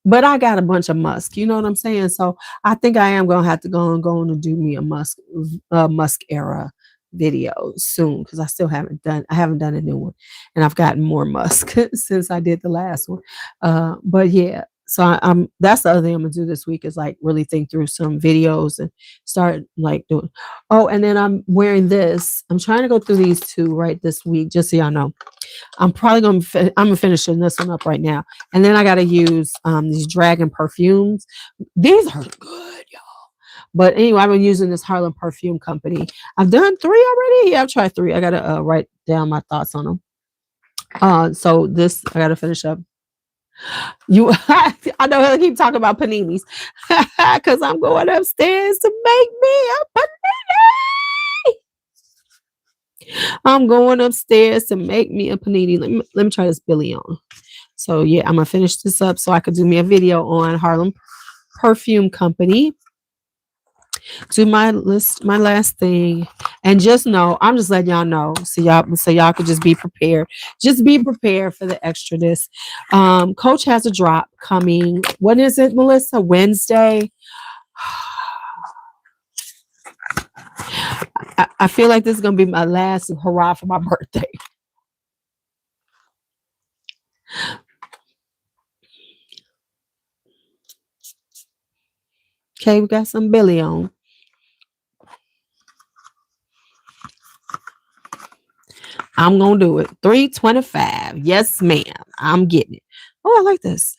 Speaker 1: but I got a bunch of musk. You know what I'm saying? So I think I am gonna have to go and do me a musk era video soon because I haven't done a new one, and I've gotten more musk since I did the last one. But yeah, so I'm that's the other thing I'm gonna do this week is like really think through some videos and start like doing. Oh, and then I'm wearing this. I'm trying to go through these two right this week, just so y'all know. I'm probably gonna finishing this one up right now, and then I gotta use these Dragon perfumes. These are good, y'all. But anyway, I've been using this Harlem Perfume Company. I've done 3 already. Yeah, I've tried 3. I gotta write down my thoughts on them. So this I gotta finish up. I know I keep talking about paninis because I'm going upstairs to make me a panini. I'm going upstairs to make me a panini. Let me try this Billy on. So yeah, I'm gonna finish this up so I could do me a video on Harlem Perfume Company. Do my last thing, and just know I'm just letting y'all know so y'all could just be prepared. Just be prepared for the extraness. Coach has a drop coming. When is it, Melissa? Wednesday. I feel like this is gonna be my last hurrah for my birthday. Okay, we got some Billy on. I'm gonna do it. 325. Yes, ma'am. I'm getting it. Oh, I like this.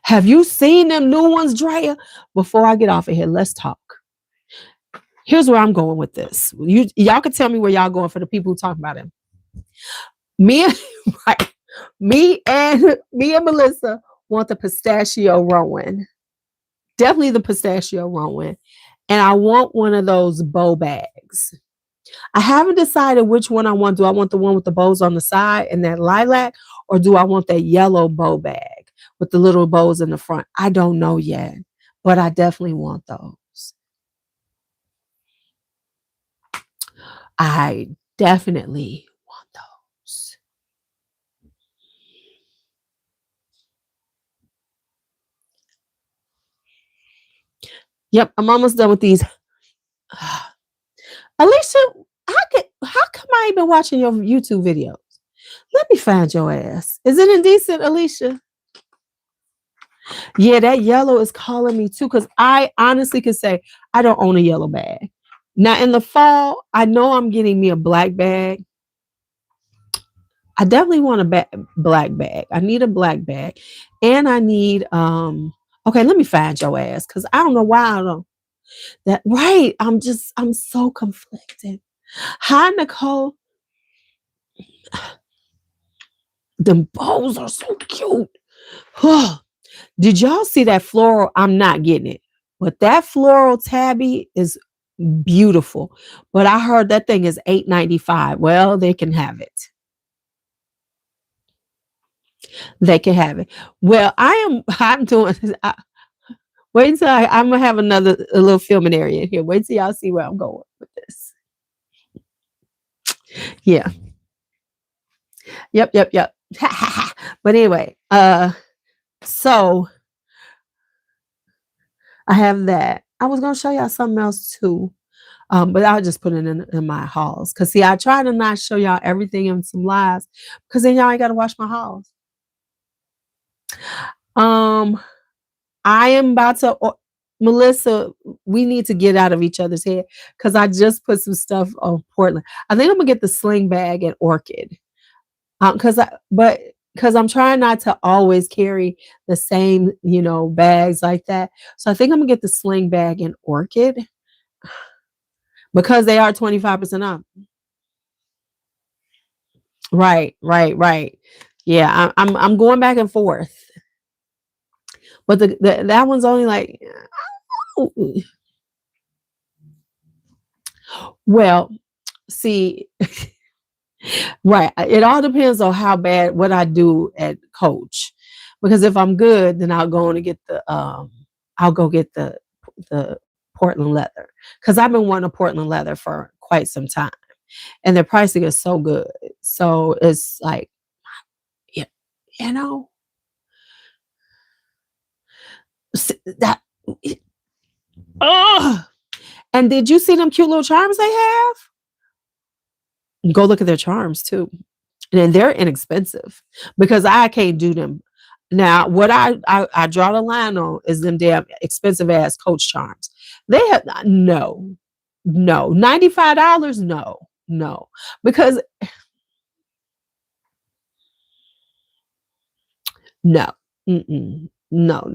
Speaker 1: Have you seen them new ones, Drea? Before I get off of here, let's talk. Here's where I'm going with this. Y'all can tell me where y'all going for the people who talk about him. Me and Melissa want the pistachio Rowan. Definitely the pistachio Rowan. And I want one of those bow bags. I haven't decided which one I want. Do I want the one with the bows on the side and that lilac, or do I want that yellow bow bag with the little bows in the front? I don't know yet, but I definitely want those. I definitely want those. Yep, I'm almost done with these. Alicia, how come I ain't been watching your YouTube videos? Let me find your ass. Is it indecent, Alicia? Yeah, that yellow is calling me too, because I honestly could say I don't own a yellow bag. Now in the fall, I know I'm getting me a black bag. I definitely want a black bag. I need a black bag. And I need okay, let me find your ass because I don't know why I don't that right. I'm so conflicted. Hi, Nicole. The bows are so cute. Did y'all see that floral? I'm not getting it. But that floral tabby is beautiful. But I heard that thing is $8.95. Well, they can have it. They can have it. Well, I'm doing wait until I'm gonna have a little filming area in here. Wait till y'all see where I'm going with this. Yeah. Yep. But anyway, so I have that. I was gonna show y'all something else too. But I'll just put it in my hauls. Cause see, I try to not show y'all everything in some lives because then y'all ain't gotta watch my hauls. I am about to Melissa, we need to get out of each other's head because I just put some stuff on Portland. I think I'm gonna get the sling bag at Orchid. But because I'm trying not to always carry the same, bags like that. So I think I'm gonna get the sling bag in orchid because they are 25% off. Right, right, right. Yeah, I'm going back and forth. But that one's only like, well, see, right. It all depends on how bad what I do at Coach. Because if I'm good, then I'll go on and get I'll go get the Portland leather. Because I've been wanting a Portland leather for quite some time. And their pricing is so good. So it's like, yeah, you know, that oh. And did you see them cute little charms they have? Go look at their charms too. And they're inexpensive because I can't do them. Now, what I draw the line on is them damn expensive ass Coach charms. They have no, $95, no, because no, no.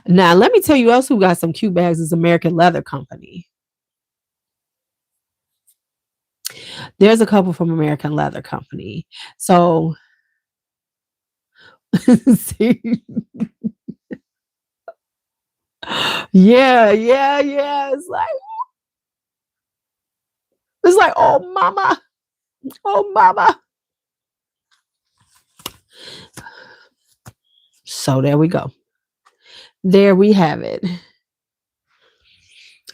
Speaker 1: Now, let me tell you else who got some cute bags is American Leather Company. There's a couple from American Leather Company. So, see, yeah. It's like, oh mama. So there we go. There we have it.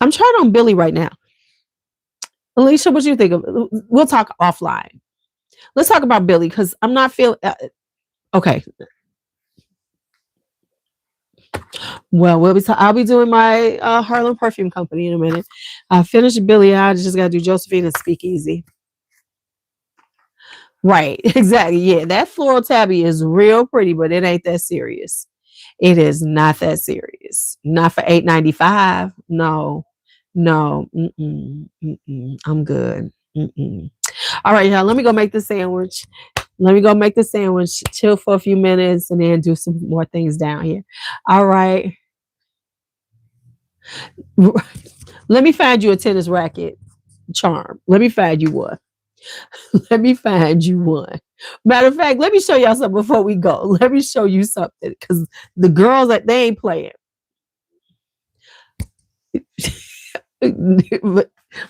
Speaker 1: I'm trying on Billy right now. Alicia, what do you think of? We'll talk offline. Let's talk about Billy because I'm not feeling. Okay. Well, I'll be doing my Harlem Perfume Company in a minute. I finished Billy. I just got to do Josephine and Speakeasy. Right. Exactly. Yeah. That floral tabby is real pretty, but it ain't that serious. It is not that serious. Not for $8.95. No. I'm good. All right, y'all. Let me go make the sandwich. Chill for a few minutes, and then do some more things down here. All right. Let me find you a tennis racket charm. Let me find you one. Matter of fact, let me show y'all something before we go. Let me show you something because the girls they ain't playing.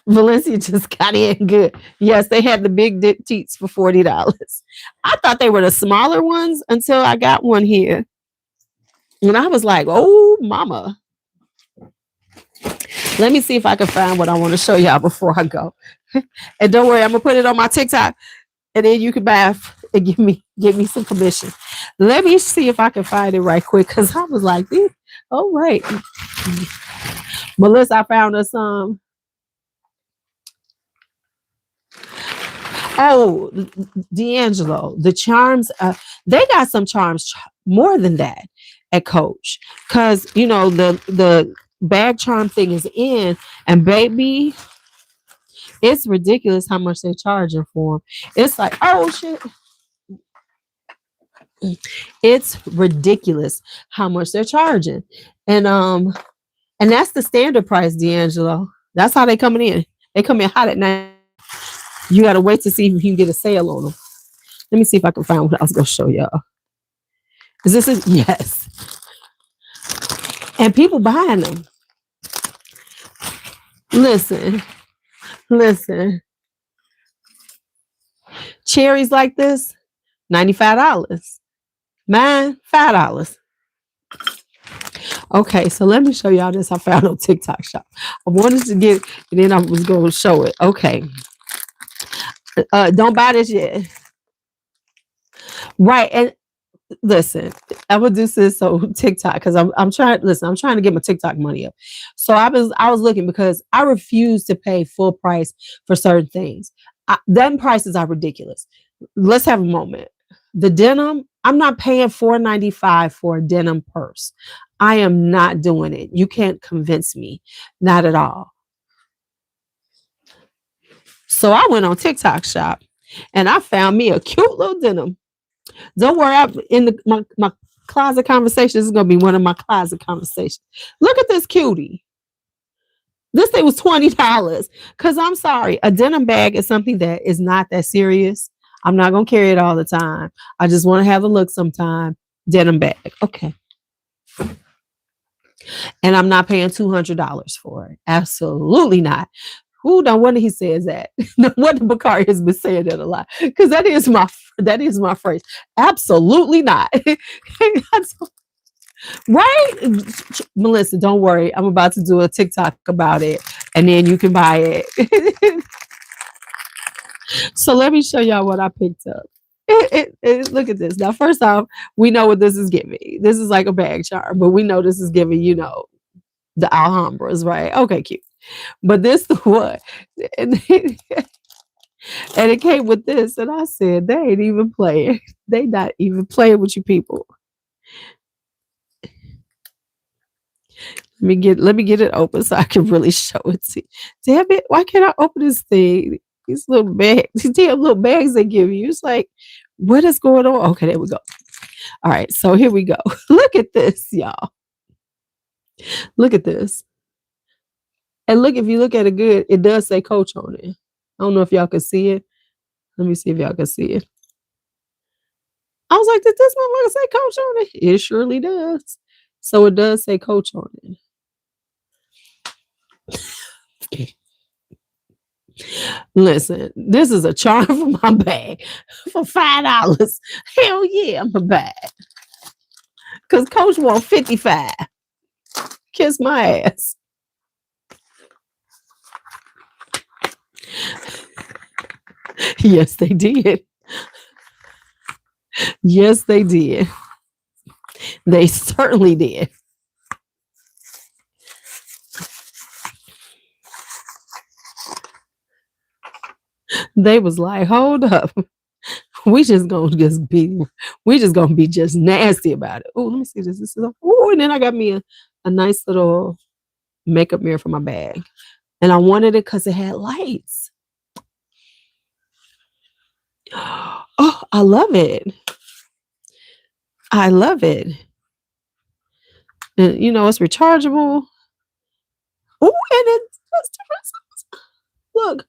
Speaker 1: Valencia just got in good. Yes, they had the big dick teats for $40. I thought they were the smaller ones until I got one here. And I was like, oh, mama. Let me see if I can find what I want to show y'all before I go. And don't worry, I'm going to put it on my TikTok. And then you can buy and give me some commission. Let me see if I can find it right quick. Because I was like, all right. Melissa, I found us some. Oh, D'Angelo, the charms, they got some charms more than that at Coach. Because, the bag charm thing is in. And baby, it's ridiculous how much they're charging for them. It's like, oh, shit. It's ridiculous how much they're charging. And that's the standard price, D'Angelo. That's how they coming in. They come in hot at night. You got to wait to see if you can get a sale on them. Let me see if I can find what I was going to show y'all. Yes. And people buying them. Listen. Cherries like this, $95. Mine, $5. Okay, so let me show y'all this I found on TikTok shop. I wanted to get, and then I was going to show it. Okay. Don't buy this yet. Right. And listen, I would do this on TikTok because I'm trying to get my TikTok money up. So I was looking because I refuse to pay full price for certain things. Them prices are ridiculous. Let's have a moment. The denim, I'm not paying $4.95 for a denim purse. I am not doing it. You can't convince me. Not at all. So I went on TikTok shop and I found me a cute little denim. Don't worry, I'm in my closet conversation. This is gonna be one of my closet conversations. Look at this cutie. This thing was $20. Cause I'm sorry, a denim bag is something that is not that serious. I'm not gonna carry it all the time. I just want to have a look sometime. Denim bag. Okay. And I'm not paying $200 for it. Absolutely not. Who no wonder he says that. No wonder Bakari has been saying that a lot. Because that is my phrase. Absolutely not. Right? Melissa, don't worry. I'm about to do a TikTok about it. And then you can buy it. So let me show y'all what I picked up. Look at this. Now, first off, we know what this is giving. This is like a bag charm, but we know this is giving, the Alhambras, right? Okay, cute. But this the one. And, and it came with this. And I said, they ain't even playing. They not even playing with you people. Let me get it open so I can really show it to you. Damn it, why can't I open this thing? These little bags, these damn little bags they give you. It's like, what is going on? Okay, there we go. All right, so here we go. Look at this, y'all. Look at this. And look, if you look at it good, it does say Coach on it. I don't know if y'all can see it. Let me see if y'all can see it. I was like, did this motherfucker say Coach on it? It surely does. So it does say Coach on it. Listen, this is a charm for my bag for $5. Hell yeah, I'm a bag. Cause Coach want 55. Kiss my ass. Yes, they did. Yes, they did. They certainly did. They was like, hold up. We just gonna be just nasty about it. Oh, let me see this. This is and then I got me a nice little makeup mirror for my bag. And I wanted it because it had lights. Oh, I love it. I love it. And it's rechargeable. Oh, and it's different. Look.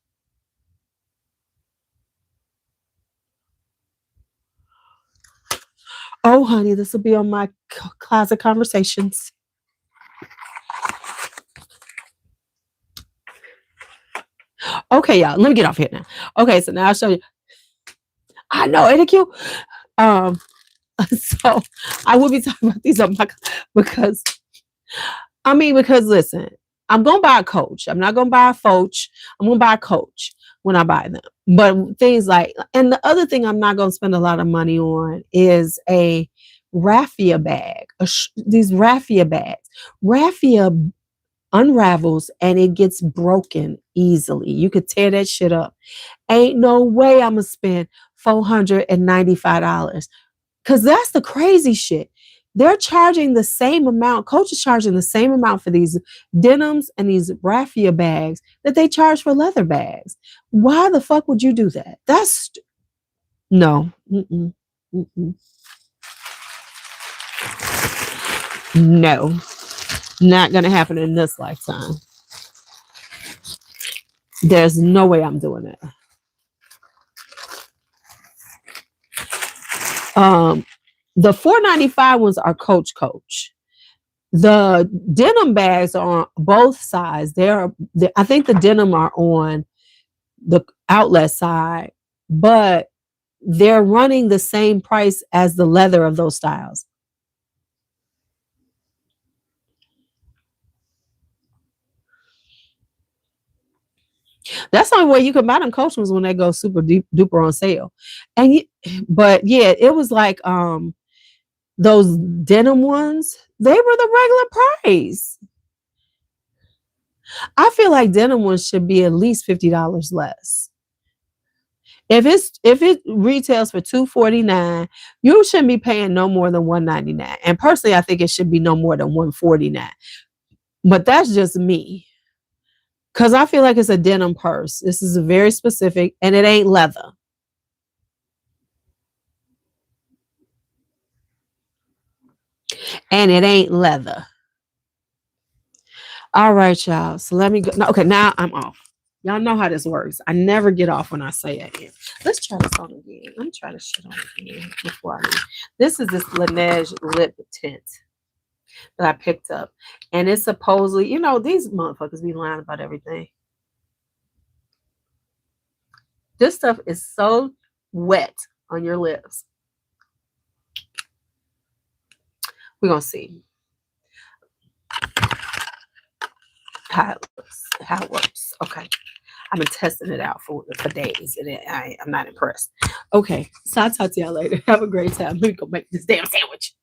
Speaker 1: Oh, honey, this will be on my closet conversations. Okay, y'all, let me get off here now. Okay, so now I'll show you. I know, ain't it cute? So I will be talking about these on my because listen, I'm gonna buy a Coach. I'm not gonna buy a Foch. I'm gonna buy a Coach when I buy them. But things like, and the other thing I'm not gonna spend a lot of money on is a raffia bag. These raffia bags. Raffia unravels and it gets broken easily. You could tear that shit up. Ain't no way I'm gonna spend $495. Cause that's the crazy shit. They're charging the same amount. Coach is charging the same amount for these denims and these raffia bags that they charge for leather bags. Why the fuck would you do that? That's no. Mm-mm. Mm-mm. No. Not gonna happen in this lifetime. There's no way I'm doing it. The $495 ones are Coach. The denim bags are on both sides. I think the denim are on the outlet side, but they're running the same price as the leather of those styles. That's the only way you can buy them Coach ones when they go super duper on sale. But yeah, it was like those denim ones, they were the regular price. I feel like denim ones should be at least $50 less. If it retails for $249, you shouldn't be paying no more than $199. And personally, I think it should be no more than $149. But that's just me. Cause I feel like it's a denim purse. This is a very specific, and it ain't leather. And it ain't leather. All right, y'all. So let me go. No, okay, now I'm off. Y'all know how this works. I never get off when I say it. Let's try this on again. Let me try this shit on again before I leave. This is this Laneige lip tint that I picked up. And it's supposedly, you know, these motherfuckers be lying about everything. This stuff is so wet on your lips. We're going to see how it looks, how it works. Okay. I've been testing it out for days, and I'm not impressed. Okay. So I'll talk to y'all later. Have a great time. Let me go make this damn sandwich.